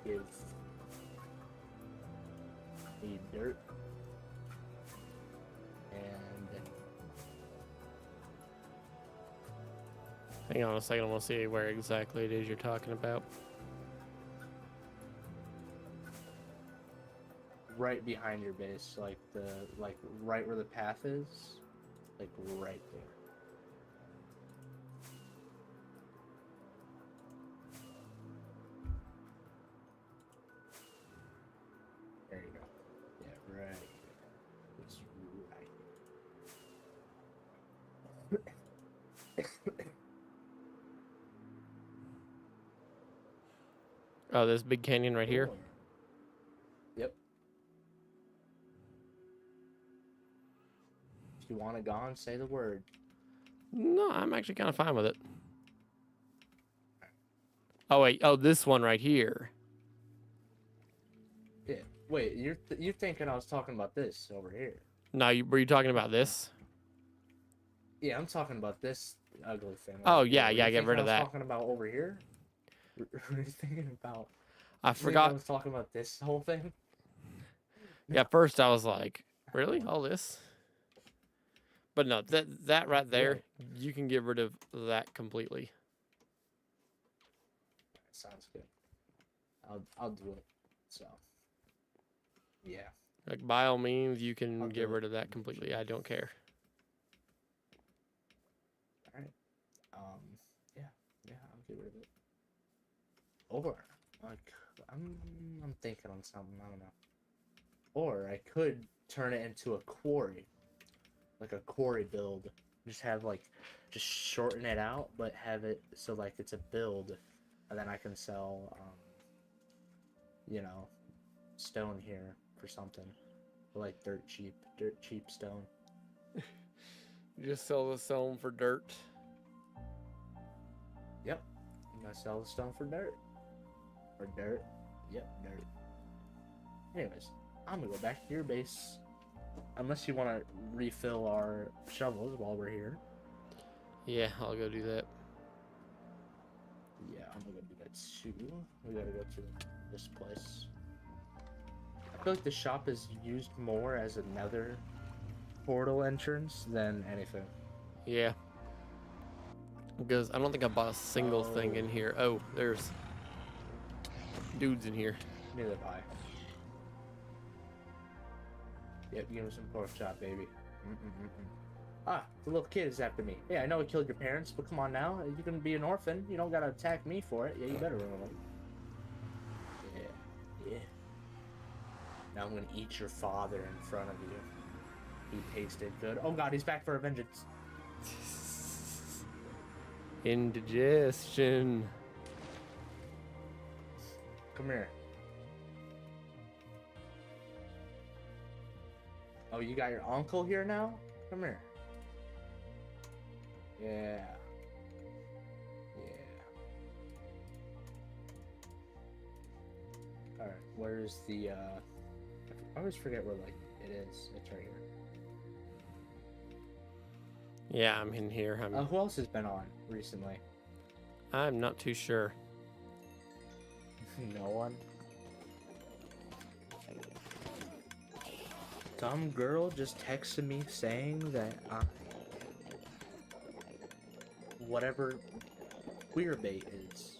S2: give me dirt and
S1: hang on a second, I want to see where exactly it is you're talking about.
S2: right behind your base, like right where the path is, like right there. There you go. Yeah, right. It's right.
S1: Oh, this big canyon right here?
S2: Yep. If you want it gone, say the word.
S1: No, I'm actually kind of fine with it. Oh, wait. Oh, this one right here.
S2: Yeah. Wait, you're thinking I was talking about this over here.
S1: No, were you talking about this?
S2: Yeah, I'm talking about this ugly thing.
S1: Oh, yeah, yeah, get rid of that.
S2: I was talking about over here? Were you thinking about...
S1: I forgot.
S2: I was talking about this whole thing?
S1: Yeah, first I was like, really? All this? But no, that right there, you can get rid of that completely.
S2: Sounds good. I'll do it. So, yeah.
S1: Like, by all means, you can get rid of that completely. I don't care.
S2: All right. Yeah, I'll get rid of it. Or, like, I'm thinking on something. I don't know. Or I could turn it into a quarry, like a quarry build. Just just shorten it out, but have it so like it's a build, and then I can sell, stone here for something, like dirt cheap stone.
S1: You just sell the stone for dirt.
S2: Yep. gonna sell the stone for dirt. For dirt. Yep, dirt. Anyways, I'm gonna go back to your base. Unless you want to refill our shovels while we're here.
S1: Yeah, I'll go do that.
S2: Yeah, I'm gonna do that too. We gotta go to this place. I feel like the shop is used more as another portal entrance than anything.
S1: Yeah. Because I don't think I bought a single thing in here. Oh, there's dudes in here.
S2: Neither have I. Yep, give him some pork chop, baby. Ah, the little kid is after me. Yeah, I know I killed your parents, but come on now. You can be an orphan. You don't gotta attack me for it. Yeah, you better run away. Yeah. Now I'm gonna eat your father in front of you. He tasted good. Oh god, he's back for a vengeance.
S1: Indigestion.
S2: Come here. Oh, you got your uncle here now? Come here. Yeah. Alright, where's the, I always forget where, like, it is. It's right here.
S1: Yeah, I'm in here.
S2: Who else has been on recently?
S1: I'm not too sure.
S2: No one? Some girl just texted me saying that, whatever queer bait is.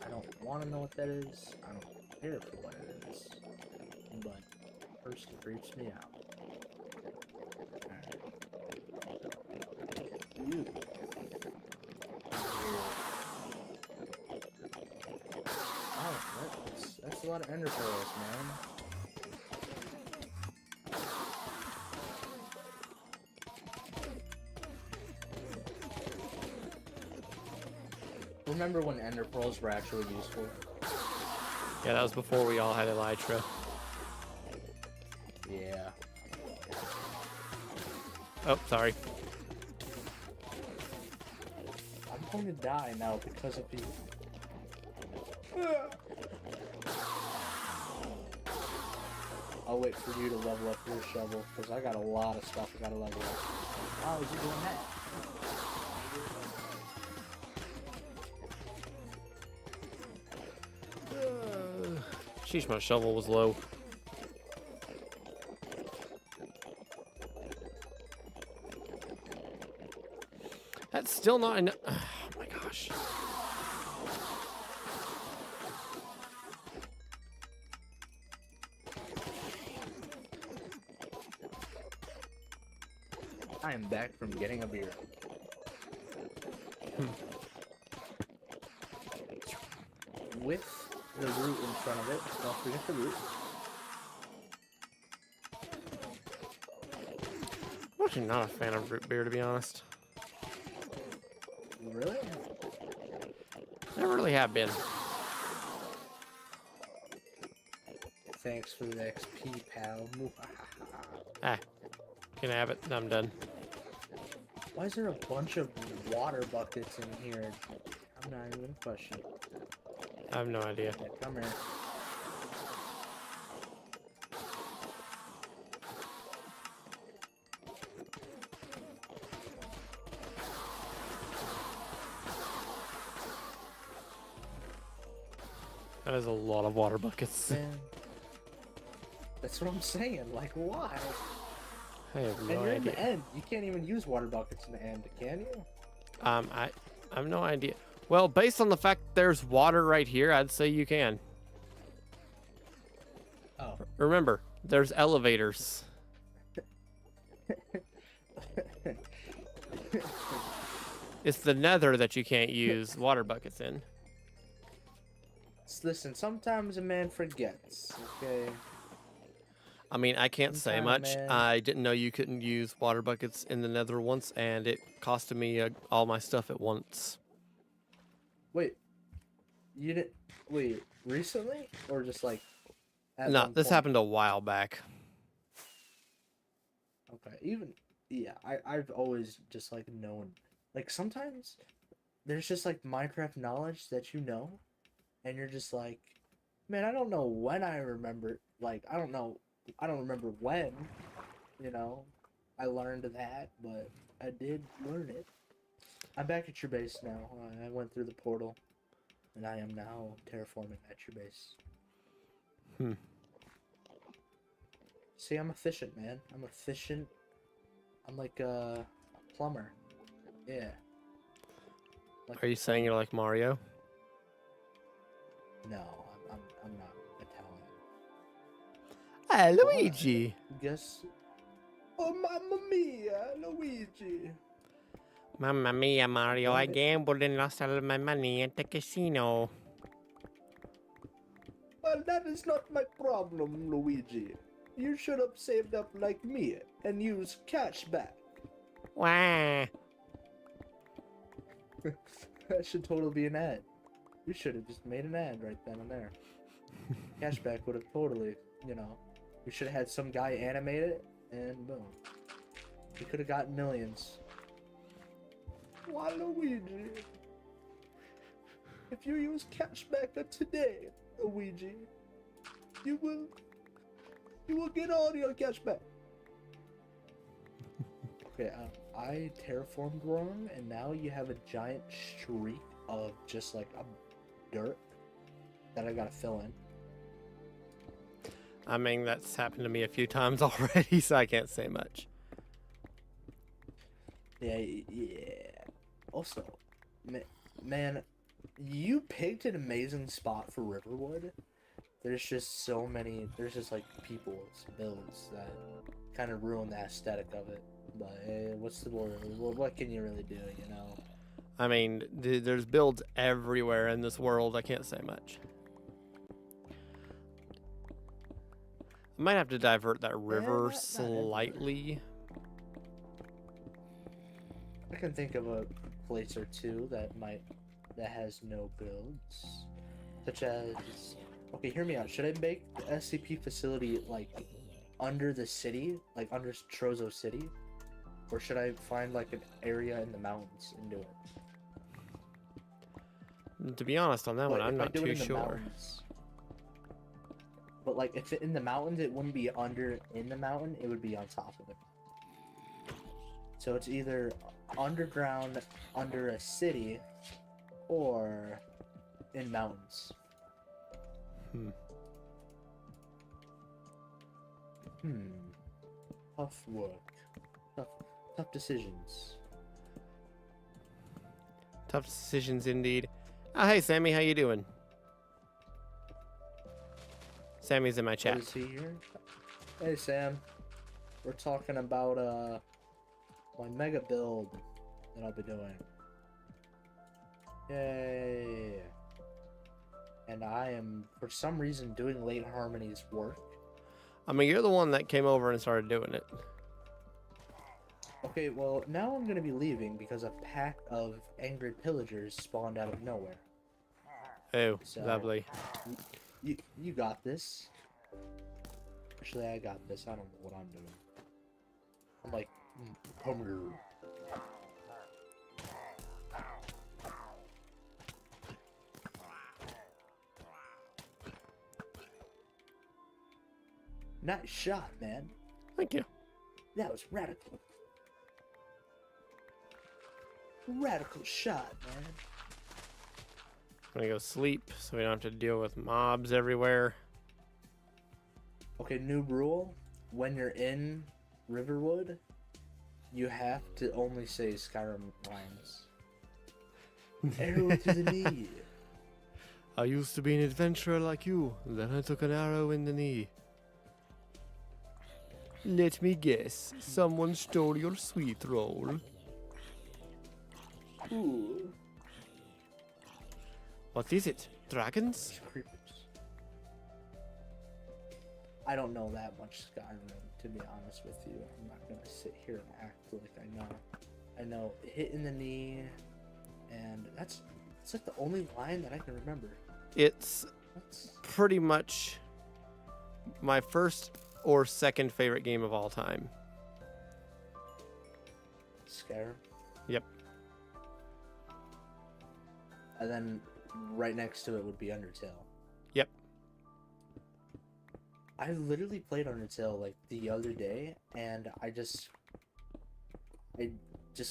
S2: I don't want to know what that is. I don't care for what it is. But first it creeps me out. Alright. Ooh. Oh, that's a lot of ender pearls, man. Remember when ender pearls were actually useful?
S1: Yeah, that was before we all had elytra.
S2: Yeah.
S1: Oh, sorry.
S2: I'm going to die now because of you. I'll wait for you to level up your shovel, because I got a lot of stuff I gotta level up. How is you doing that?
S1: Sheesh, my shovel was low. That's still not enough. Oh my gosh.
S2: I am back from getting a beer. With the root in front of it. Don't forget the root.
S1: I'm actually not a fan of root beer, to be honest.
S2: Really?
S1: Never really have been.
S2: Thanks for the XP, pal.
S1: Ah, can have it. I'm done.
S2: Why is there a bunch of water buckets in here? I'm not even gonna question.
S1: I have no idea.
S2: Yeah, come here.
S1: That is a lot of water buckets.
S2: Man. That's what I'm saying. Like, why?
S1: I have
S2: And
S1: no
S2: you're in the
S1: idea.
S2: end. You can't even use water buckets in the end, can you?
S1: I have no idea. Well, based on the fact there's water right here, I'd say you can.
S2: Oh.
S1: Remember, there's elevators. It's the nether that you can't use water buckets in.
S2: Listen, sometimes a man forgets, okay?
S1: I mean, I can't say
S2: Sometime,
S1: much.
S2: man.
S1: I didn't know you couldn't use water buckets in the nether once, and it costed me all my stuff at once.
S2: Wait. You didn't... Wait, recently? Or just, like... at
S1: No,
S2: one
S1: this
S2: point?
S1: happened a while back.
S2: Okay, even... Yeah, I've always just, like, known Like sometimes there's just like Minecraft knowledge that you know, and you're just like, man, I don't know when I remember. Like I don't remember when, you know, I learned that, but I did learn it. I'm back at your base now. I went through the portal, and I am now terraforming at your base.
S1: Hmm.
S2: See, I'm efficient, man. I'm efficient. I'm like a plumber. Yeah. Like
S1: Are you saying you're like Mario?
S2: no, I'm not Italian.
S1: Ah,
S2: But
S1: Luigi.
S2: guess. Oh, mamma mia, Luigi.
S1: Mamma mia, Mario! I
S2: What?
S1: gambled and lost all of my money at the casino.
S2: Well, that is not my problem, Luigi. You should have saved up like me and used cashback.
S1: Wah!
S2: That should totally be an ad. We should have just made an ad right then and there. Cashback would have totally, you know, we should have had some guy animate it, and boom. We could have gotten millions. Waluigi. If you use cashback today, Luigi, you will get all your cashback. Okay, I terraformed wrong, and now you have a giant streak of just like a dirt that I gotta fill in.
S1: I mean, that's happened to me a few times already, so I can't say much.
S2: Yeah. Also, man, you picked an amazing spot for Riverwood. There's just so many. There's just like people's builds that kind of ruin the aesthetic of it. But what's the word? What can you really do? You know.
S1: I mean, there's builds everywhere in this world. I can't say much. I might have to divert that river
S2: not
S1: slightly.
S2: I can think of a place or two that has no builds, such as. Okay, hear me out. Should I make the SCP facility like under the city, like under Trozo City, or should I find like an area in the mountains and do it?
S1: To be honest on that one, I'm not too sure.
S2: Mountains, but like if in the mountains, it wouldn't be in the mountain; it would be on top of it. So it's either underground under a city, or in mountains. Tough work. Tough decisions.
S1: Tough decisions indeed. Oh, hey, Sammy, how you doing? Sammy's in my chat.
S2: Is he here? Hey, Sam. We're talking about my mega build that I'll be doing. Yay! And I am, for some reason, doing LateHarmony's work.
S1: I mean, you're the one that came over and started doing it.
S2: Okay, well, now I'm gonna be leaving because a pack of angry pillagers spawned out of nowhere.
S1: Oh,
S2: So,
S1: lovely.
S2: You got this. Actually, I got this. I don't know what I'm doing. I'm like, come here. Nice shot, man.
S1: Thank you.
S2: That was radical. Radical shot, man.
S1: I'm gonna go sleep so we don't have to deal with mobs everywhere.
S2: Okay, new rule. When you're in Riverwood, you have to only say Skyrim lines. Arrow to the knee.
S1: I used to be an adventurer like you, then I took an arrow in the knee. Let me guess, someone stole your sweet roll.
S2: Ooh.
S1: What is it? Dragons?
S2: Creepers. I don't know that much Skyrim, to be honest with you. I'm not gonna sit here and act like I know. I know hit in the knee, and it's like the only line that I can remember.
S1: It's pretty much my first or second favorite game of all time.
S2: Skyrim.
S1: Yep.
S2: and then right next to it would be Undertale.
S1: Yep.
S2: I literally played Undertale like the other day, and I just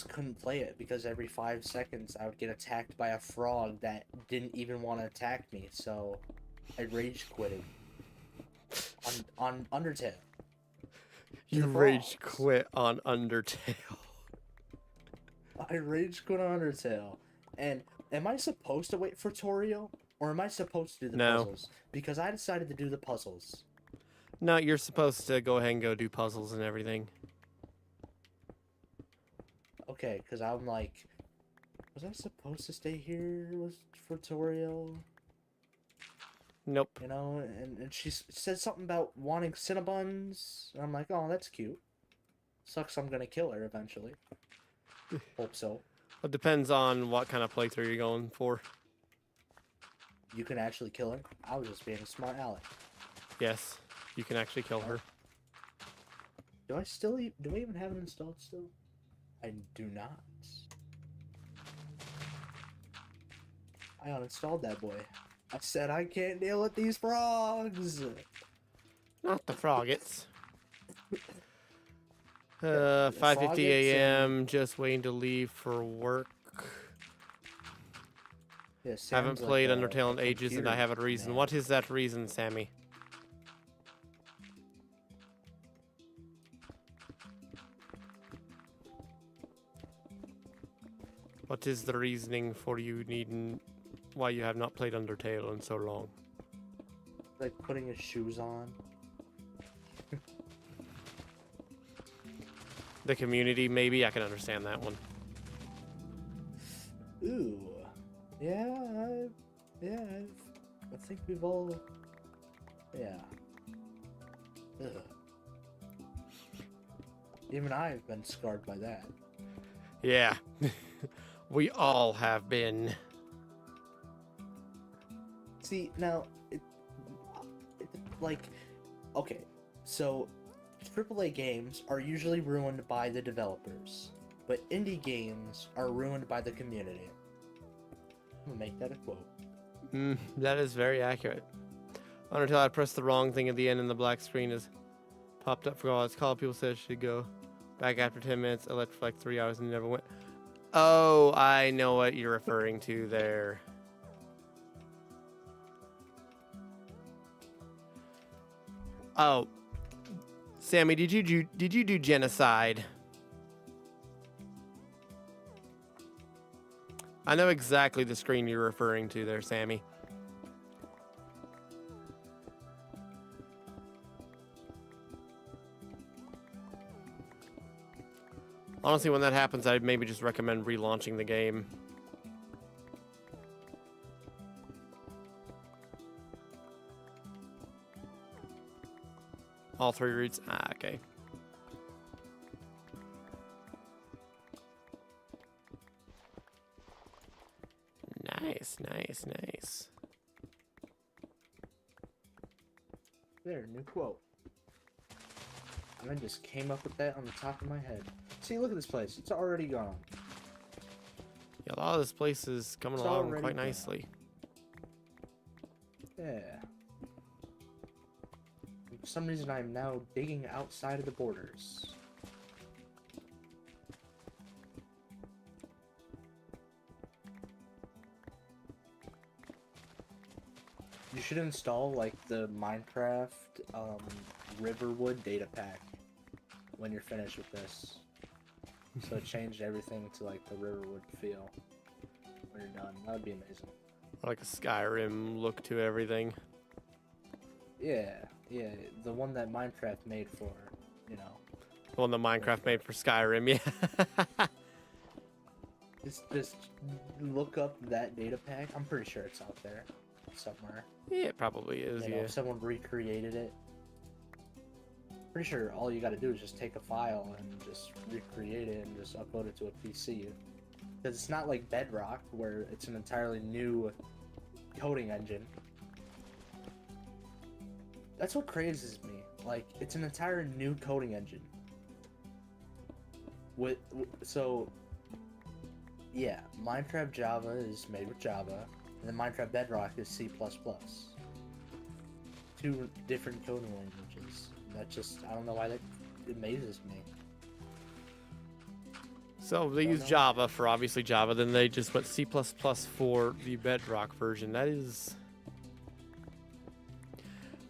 S2: couldn't play it because every 5 seconds I would get attacked by a frog that didn't even want to attack me, so I rage quitted on Undertale.
S1: You rage quit on Undertale.
S2: I rage quit on Undertale. And am I supposed to wait for Torio? Or am I supposed to do the puzzles? Because I decided to do the puzzles.
S1: No, you're supposed to go ahead and go do puzzles and everything.
S2: Okay, because I'm like, was I supposed to stay here for Torio?
S1: Nope.
S2: You know, and she said something about wanting Cinnabons. And I'm like, oh, that's cute. Sucks I'm gonna kill her eventually. Hope so.
S1: It depends on what kind of playthrough you're going for.
S2: You can actually kill her? I was just being a smart aleck.
S1: Yes, you can actually kill her.
S2: Do I even have it installed still? I do not. I uninstalled that boy. I said I can't deal with these frogs.
S1: Not the froggets. 5:50 a.m. Just waiting to leave for work.
S2: Yeah,
S1: Haven't played Undertale in ages, and I have a reason.
S2: Man.
S1: What is that reason, Sammy? What is the reasoning for you needing why you have not played Undertale in so long?
S2: Like putting his shoes on.
S1: The community, maybe? I can understand that one.
S2: Ooh. Yeah, I think we've all... Yeah. Ugh. Even I've been scarred by that.
S1: Yeah. We all have been.
S2: See, now, like, okay, so AAA games are usually ruined by the developers, but indie games are ruined by the community. I'm gonna make that a quote.
S1: That is very accurate. Until I pressed the wrong thing at the end and the black screen is popped up for all it's called. People said it should go back after 10 minutes. I left for like 3 hours and never went. Oh, I know what you're referring to there. Oh, Sammy, did you do genocide? I know exactly the screen you're referring to there, Sammy. Honestly, when that happens, I'd maybe just recommend relaunching the game. All 3 routes? Ah, okay. Nice.
S2: There, new quote. And I just came up with that on the top of my head. See, look at this place. It's already gone.
S1: Yeah, a lot of this place is coming along quite nicely.
S2: Yeah. For some reason, I'm now digging outside of the borders. You should install, like, the Minecraft Riverwood data pack when you're finished with this. So it changed everything to, like, the Riverwood feel when you're done. That would be amazing.
S1: Like a Skyrim look to everything.
S2: Yeah, the one that Minecraft made for, you know.
S1: The one that Minecraft made for Skyrim, yeah.
S2: Just look up that data pack. I'm pretty sure it's out there somewhere.
S1: Yeah, it probably is,
S2: You know,
S1: yeah.
S2: if someone recreated it. Pretty sure all you gotta do is just take a file and just recreate it and just upload it to a PC. Because it's not like Bedrock, where it's an entirely new coding engine. That's what crazes me. Like, it's an entire new coding engine. So Yeah, Minecraft Java is made with Java, and then Minecraft Bedrock is C++. Two different coding languages. That just, I don't know why that amazes me.
S1: So they use Java for obviously Java, then they just went C++ for the Bedrock version. That is...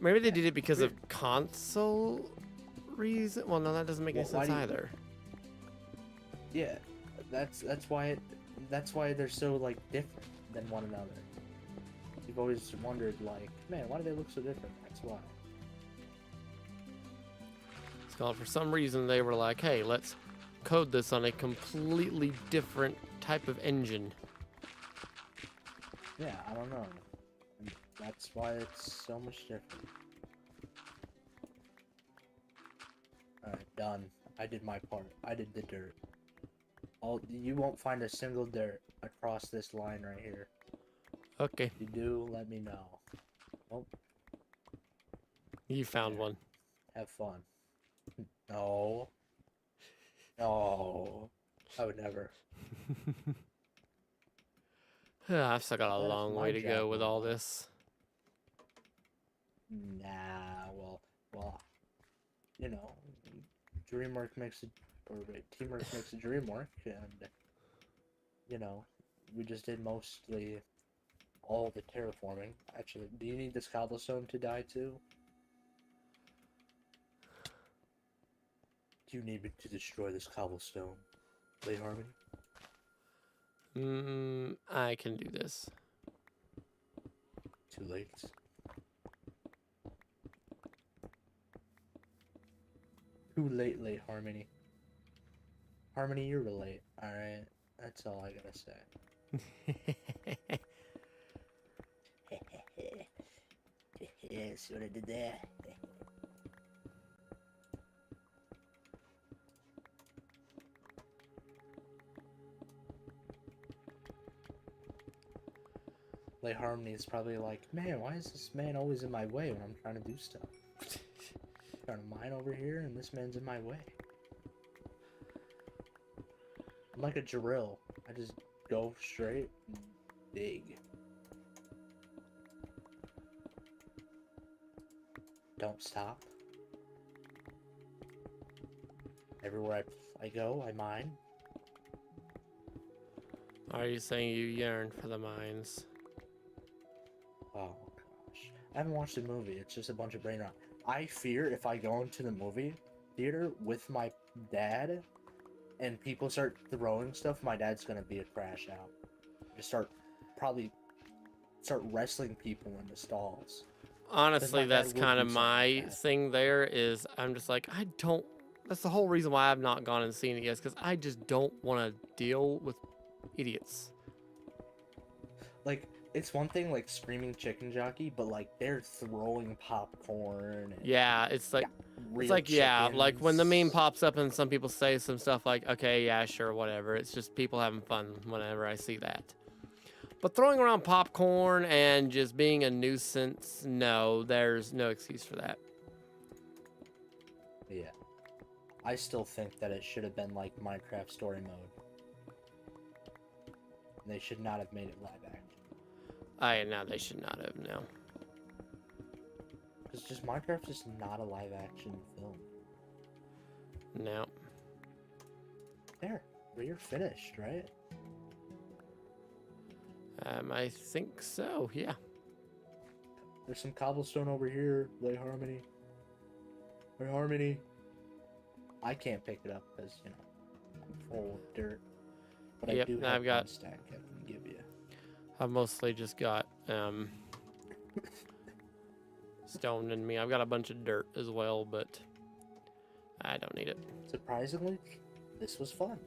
S1: Maybe they did it because of console reason? Well, no, that doesn't make any sense either.
S2: Yeah, that's why they're so like different than one another. You've always wondered like, man, why do they look so different? That's why.
S1: So for some reason they were like, hey, let's code this on a completely different type of engine.
S2: Yeah, I don't know. And that's why it's so much different. Alright, done. I did my part. I did the dirt. You won't find a single dirt across this line right here.
S1: Okay.
S2: If you do, let me know. Oh.
S1: You found one.
S2: Have fun. No. No. I would never.
S1: I've still got a long way to go with all this.
S2: Nah, well, you know, teamwork makes a dream work, and you know, we just did mostly all the terraforming. Actually, do you need this cobblestone to die too? Do you need me to destroy this cobblestone, LateHarmony?
S1: I can do this.
S2: Too late. Too late, LateHarmony. Harmony, you're late. Alright, that's all I gotta say. Yeah, see what I did there? LateHarmony is probably like, man, why is this man always in my way when I'm trying to do stuff? Trying to mine over here, and this man's in my way. I'm like a drill. I just go straight and dig. Don't stop. Everywhere I go, I mine.
S1: Are you saying you yearn for the mines?
S2: Oh gosh. I haven't watched the movie. It's just a bunch of brain rot. I fear if I go into the movie theater with my dad and people start throwing stuff, my dad's gonna be a crash out. Just probably start wrestling people in the stalls.
S1: Honestly, that's kind of my thing there is I'm just like, that's the whole reason why I've not gone and seen it yet, because I just don't want to deal with idiots.
S2: Like, it's one thing like screaming chicken jockey, but like they're throwing popcorn. And,
S1: yeah, it's like
S2: chickens.
S1: Yeah, like when the meme pops up and some people say some stuff like, okay, yeah, sure, whatever. It's just people having fun whenever I see that. But throwing around popcorn and just being a nuisance, no, there's no excuse for that.
S2: Yeah. I still think that it should have been like Minecraft story mode. They should not have made it live action.
S1: No, they should not have, no.
S2: Because just Minecraft is not a live action film.
S1: No.
S2: There, you're finished, right?
S1: I think so, yeah.
S2: There's some cobblestone over here, LateHarmony. LateHarmony. I can't pick it up because, you know, I'm full of dirt. But I do have one stack I can give you.
S1: I've mostly just got stone in me. I've got a bunch of dirt as well, but I don't need it.
S2: Surprisingly, this was fun.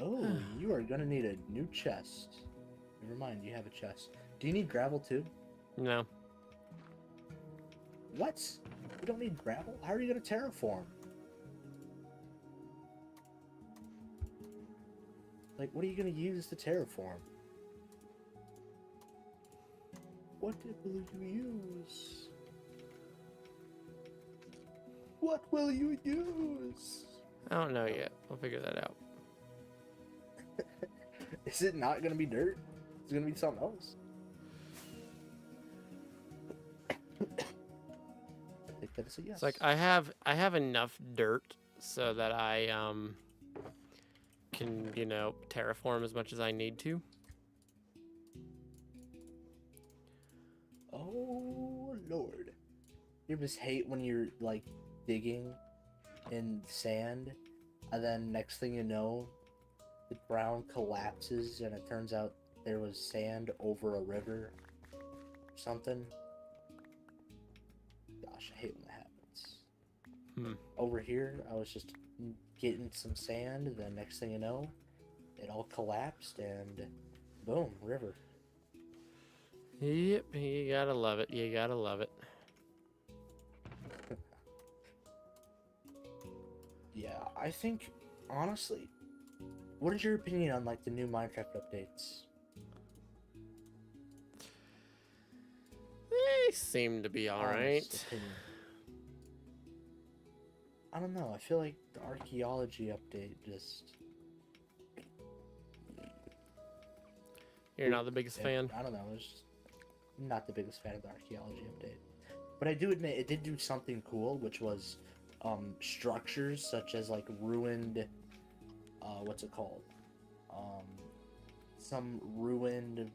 S2: Oh, you are gonna need a new chest. Never mind, you have a chest. Do you need gravel too?
S1: No.
S2: What? You don't need gravel? How are you gonna terraform? Like, what are you gonna use to terraform? What will you use? What will you use?
S1: I don't know yet. We'll figure that out.
S2: Is it not gonna be dirt? It's gonna be something else. I think that is a yes.
S1: It's like I have enough dirt so that I can, you know, terraform as much as I need to.
S2: Oh Lord. You just hate when you're like digging in sand and then next thing you know the ground collapses and it turns out there was sand over a river or something. Gosh, I hate when that happens. Over here I was just getting some sand, then next thing you know it all collapsed and boom, river.
S1: Yep, you gotta love it. You gotta love it.
S2: Yeah, I think honestly, what is your opinion on like the new Minecraft updates?
S1: They seem to be
S2: Honest
S1: alright.
S2: opinion. I don't know. I feel like the archaeology update just.
S1: You're not the biggest fan?
S2: I don't know. I was just not the biggest fan of the archaeology update, but I do admit it did do something cool, which was structures such as like ruined. What's it called? Some ruined,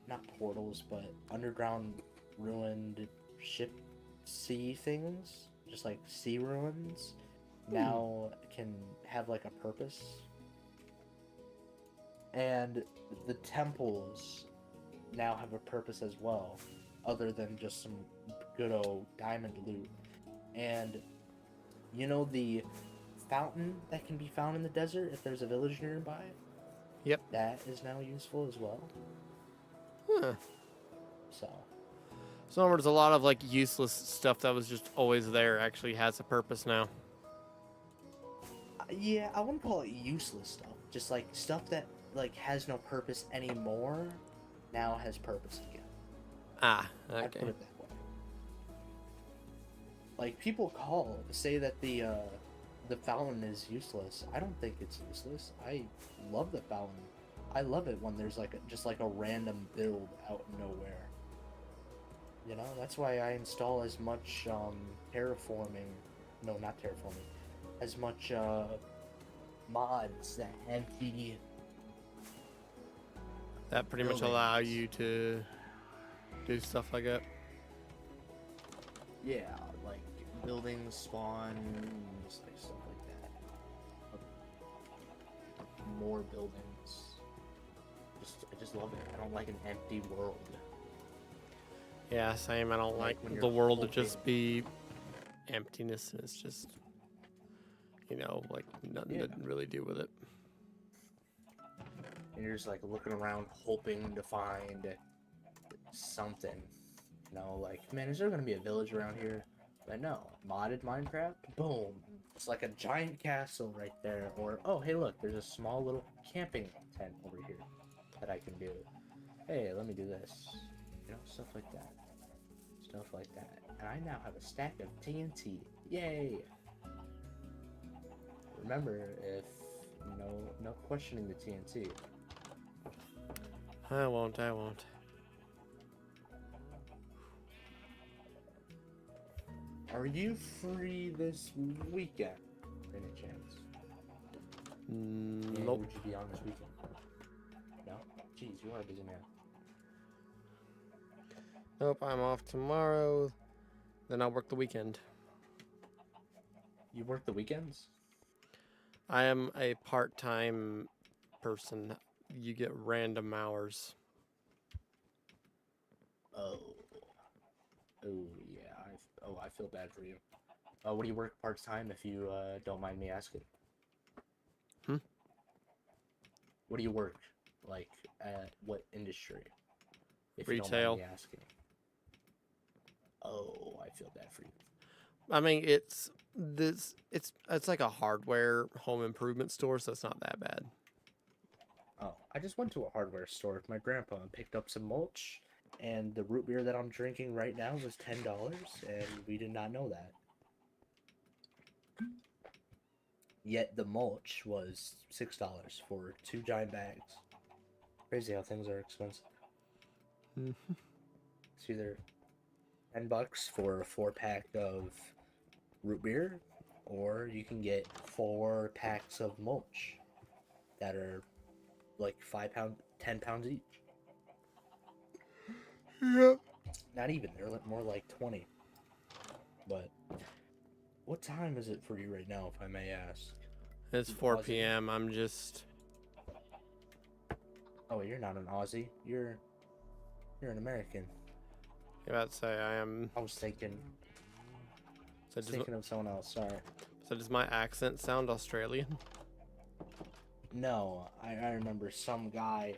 S2: not portals, but underground ruined ship sea things, just like sea ruins, now can have like a purpose. And the temples now have a purpose as well, other than just some good old diamond loot. And you know the fountain that can be found in the desert if there's a village nearby?
S1: Yep.
S2: That is now useful as well.
S1: Huh.
S2: So
S1: So there's a lot of like useless stuff that was just always there actually has a purpose now.
S2: yeah, I wouldn't call it useless stuff. Just like stuff that like has no purpose anymore now has purpose again.
S1: Ah,
S2: I'd put
S1: okay.
S2: it that way. Like people say that the fountain is useless. I don't think it's useless. I love the fountain. I love it when there's like just like a random build out of nowhere. You know, that's why I install as much terraforming. No, not terraforming. As much mods that empty.
S1: That pretty much allow you to do stuff like that.
S2: Yeah, like buildings spawn, just like stuff like that. More buildings. I just love it. I don't like an empty world.
S1: Yeah, same. I don't like
S2: when
S1: the
S2: you're
S1: world to
S2: hoping-
S1: just be emptiness and it's just, you know, like nothing to really do with it.
S2: And you're just like looking around hoping to find something. You know, like, man, is there gonna be a village around here? But no, modded Minecraft, boom. It's like a giant castle right there. Or, oh, hey, look, there's a small little camping tent over here that I can do. Hey, let me do this. You know, stuff like that. Stuff like that. And I now have a stack of TNT. Yay! Remember, if, no questioning the TNT.
S1: I won't.
S2: Are you free this weekend, by any chance? And
S1: Nope.
S2: would you be on this weekend? No? Jeez, you are a busy man.
S1: Nope, I'm off tomorrow. Then I'll work the weekend.
S2: You work the weekends?
S1: I am a part-time person. You get random hours.
S2: Oh. Oh, yeah. I feel bad for you. What do you work part-time, if you don't mind me asking? What do you work? Like, at what industry? If you don't
S1: Retail.
S2: mind me asking. Oh, I feel bad for you.
S1: I mean, it's like a hardware home improvement store, so it's not that bad.
S2: Oh, I just went to a hardware store with my grandpa and picked up some mulch, and the root beer that I'm drinking right now was $10, and we did not know that. Yet the mulch was $6 for 2 giant bags. Crazy how things are expensive.
S1: Mhm.
S2: It's either $10 for a 4-pack of root beer, or you can get 4 packs of mulch that are like 5 pound, 10 pounds each.
S1: Yeah.
S2: Not even, they're more like 20. But what time is it for you right now, if I may ask?
S1: It's 4 p.m. I'm just.
S2: Oh, you're not an Aussie. You're an American.
S1: I'm about to say I am.
S2: I was thinking
S1: So does,
S2: of someone else. Sorry.
S1: so does my accent sound Australian?
S2: No, I remember some guy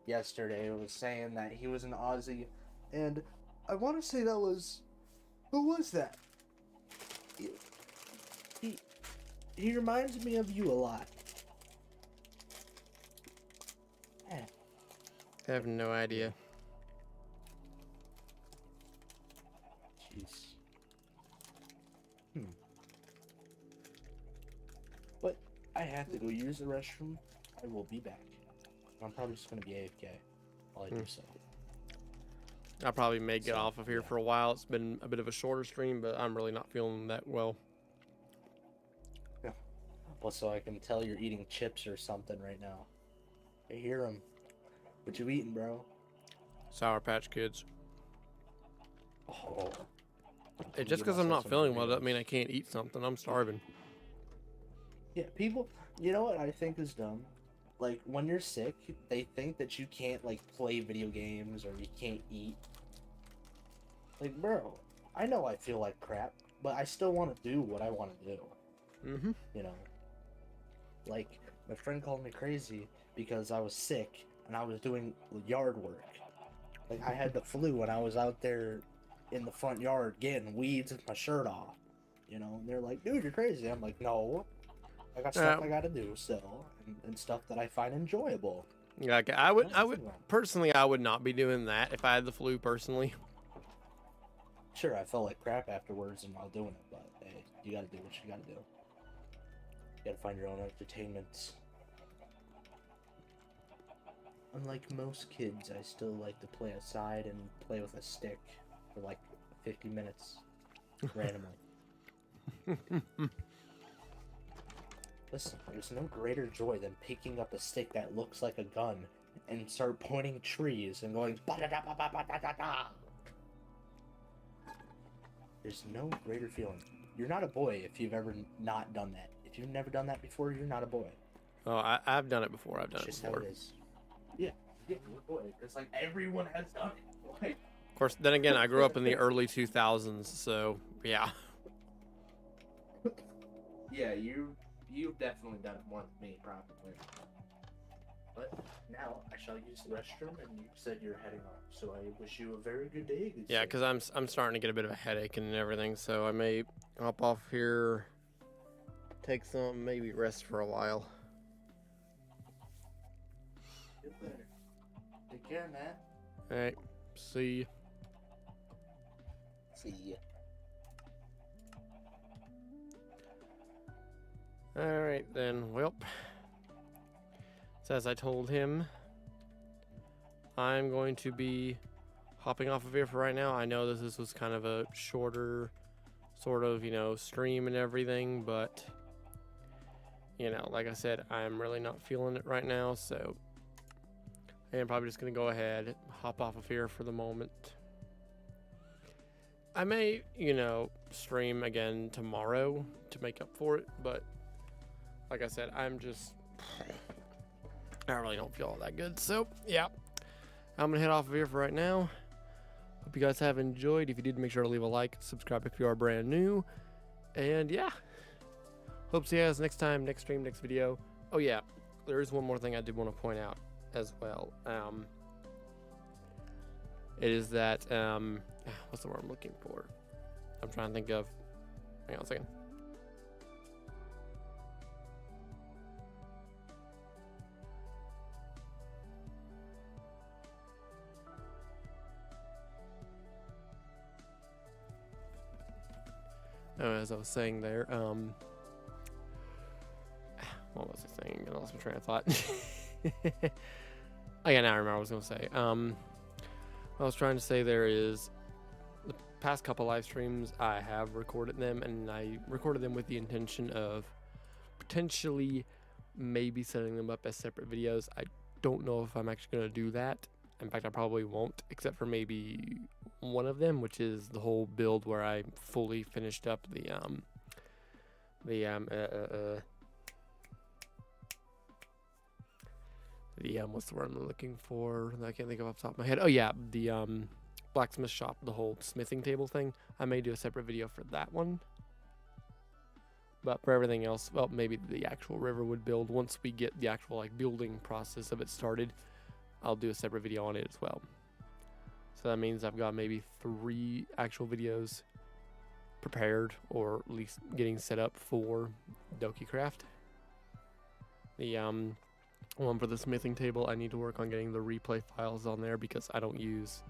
S2: yesterday was saying that he was an Aussie, and I want to say that was, who was that? He reminds me of you a lot. Eh.
S1: I have no idea.
S2: Jeez. But I have to go use the restroom. I will be back. I'm probably just gonna be AFK while I do so.
S1: I probably may get off of here
S2: yeah.
S1: for a while. It's been a bit of a shorter stream, but I'm really not feeling that well.
S2: Yeah. Well, so I can tell you're eating chips or something right now. I hear them. What you eating, bro?
S1: Sour Patch Kids.
S2: Oh.
S1: Hey, just because I'm not feeling well doesn't mean I can't eat something. I'm starving.
S2: Yeah, people, you know what I think is dumb? Like, when you're sick, they think that you can't, like, play video games or you can't eat. Like, bro, I know I feel like crap, but I still want to do what I want to do.
S1: Mm-hmm.
S2: You know? Like, my friend called me crazy because I was sick and I was doing yard work. Like, I had the flu and I was out there in the front yard getting weeds with my shirt off. You know? And they're like, dude, you're crazy. I'm like, no. I got stuff I gotta do still, and stuff that I find enjoyable.
S1: Like I would personally, I would not be doing that if I had the flu personally.
S2: Sure, I felt like crap afterwards and while doing it, but hey, you gotta do what you gotta do. You gotta find your own entertainment. Unlike most kids, I still like to play outside and play with a stick for like 50 minutes randomly. Listen, there's no greater joy than picking up a stick that looks like a gun and start pointing trees and going ba-da-da-ba-ba-ba-da-da. There's no greater feeling. You're not a boy if you've ever not done that. If you've never done that before, you're not a boy.
S1: Oh, I've done it before. I've done
S2: It's
S1: it
S2: just
S1: before.
S2: how it is. Yeah, you're a boy. It's like everyone has done it. Like,
S1: Of course, then again, I grew up in the early 2000s, so yeah.
S2: yeah, you've definitely done it more than me, probably. But now I shall use the restroom, and you said you're heading off, so I wish you a very good day.
S1: Yeah, because I'm starting to get a bit of a headache and everything, so I may hop off here, take some, maybe rest for a while.
S2: Feel better. Take care, man.
S1: All right, see ya.
S2: See ya.
S1: All right then. Well, so as I told him, I'm going to be hopping off of here for right now. I know this was kind of a shorter sort of, stream and everything, but like I said, I'm really not feeling it right now, so I'm probably just gonna go ahead, hop off of here for the moment. I may, stream again tomorrow to make up for it, but like I said, I really don't feel all that good. So, yeah, I'm going to head off of here for right now. Hope you guys have enjoyed. If you did, make sure to leave a like, subscribe if you are brand new. And, yeah, hope to see you guys next time, next stream, next video. Oh, yeah, there is one more thing I did want to point out as well. It is that, what's the word I'm looking for? I'm trying to think of, hang on a second. As I was saying there, What was I saying? I lost my train of thought. Oh yeah, now I remember what I was gonna say. I was trying to say there is the past couple live streams I have recorded them, and I recorded them with the intention of potentially maybe setting them up as separate videos. I don't know if I'm actually gonna do that. In fact, I probably won't, except for maybe one of them, which is the whole build where I fully finished up the what's the word I'm looking for? I can't think of off the top of my head. Oh yeah, the blacksmith shop, the whole smithing table thing. I may do a separate video for that one. But for everything else, well, maybe the actual Riverwood build, once we get the actual like building process of it started, I'll do a separate video on it as well. So that means I've got maybe 3 actual videos prepared, or at least getting set up for DokeyCraft. The one for the smithing table, I need to work on getting the replay files on there, because I don't use,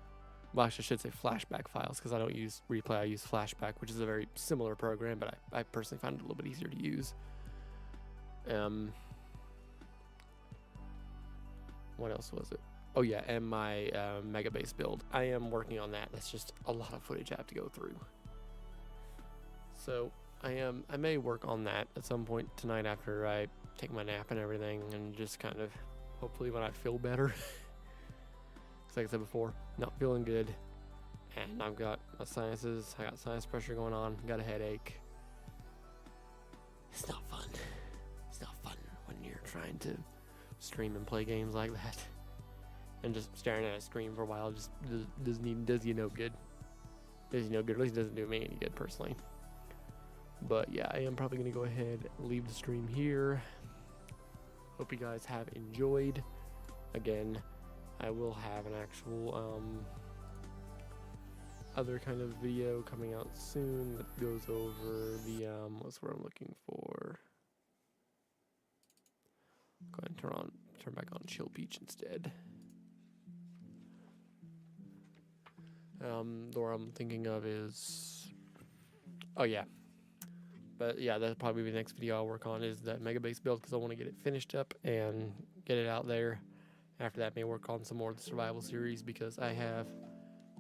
S1: well, actually I should say flashback files, because I don't use replay, I use flashback, which is a very similar program, but I personally find it a little bit easier to use. What else was it? Oh yeah, and my mega base build. I am working on that. That's just a lot of footage I have to go through. So I may work on that at some point tonight after I take my nap and everything, and just kind of hopefully when I feel better. Like I said before, not feeling good, and I've got my sinuses. I got sinus pressure going on. Got a headache. It's not fun. It's not fun when you're trying to stream and play games like that, and just staring at a screen for a while just does you no good. Does you no good. At least it doesn't do me any good personally. But yeah, I am probably gonna go ahead and leave the stream here. Hope you guys have enjoyed. Again, I will have an actual other kind of video coming out soon that goes over the what's what I'm looking for. Go ahead and turn back on Chill Beach instead. The one I'm thinking of is, oh yeah. But yeah, that'll probably be the next video I'll work on, is that mega base build, because I want to get it finished up and get it out there. After that, I may work on some more of the survival series, because I have,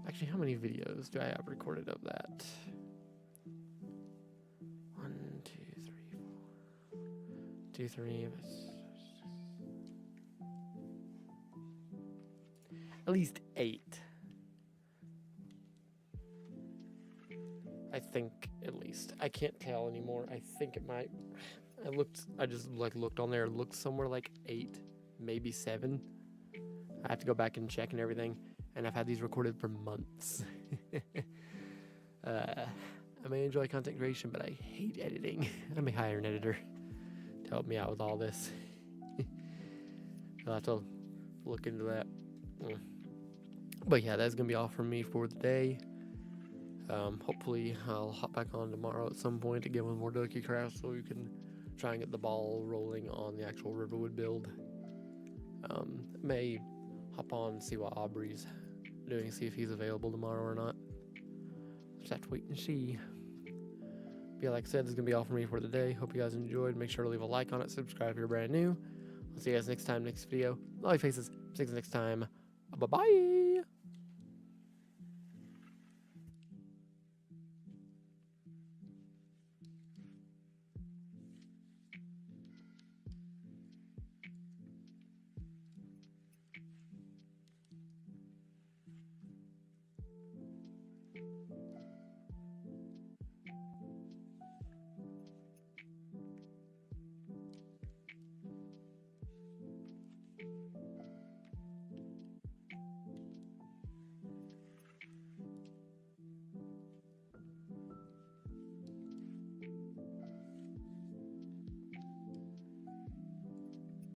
S1: actually, how many videos do I have recorded of that? 1, 2, 3, 4, 2, 3, at least 8. I think, at least. I can't tell anymore. I think it might. I just looked on there. It looked somewhere like 8, maybe 7. I have to go back and check and everything. And I've had these recorded for months. I may enjoy content creation, but I hate editing. I may hire an editor to help me out with all this. I'll have to look into that. But yeah, that's going to be all from me for the day. Hopefully I'll hop back on tomorrow at some point to get with more DokeyCraft, so we can try and get the ball rolling on the actual Riverwood build. May hop on and see what Aubrey's doing, see if he's available tomorrow or not. Just have to wait and see. But yeah, like I said, this is going to be all for me for the day. Hope you guys enjoyed. Make sure to leave a like on it, subscribe if you're brand new. I'll see you guys next time, next video. Love you faces. See you guys next time. Bye-bye.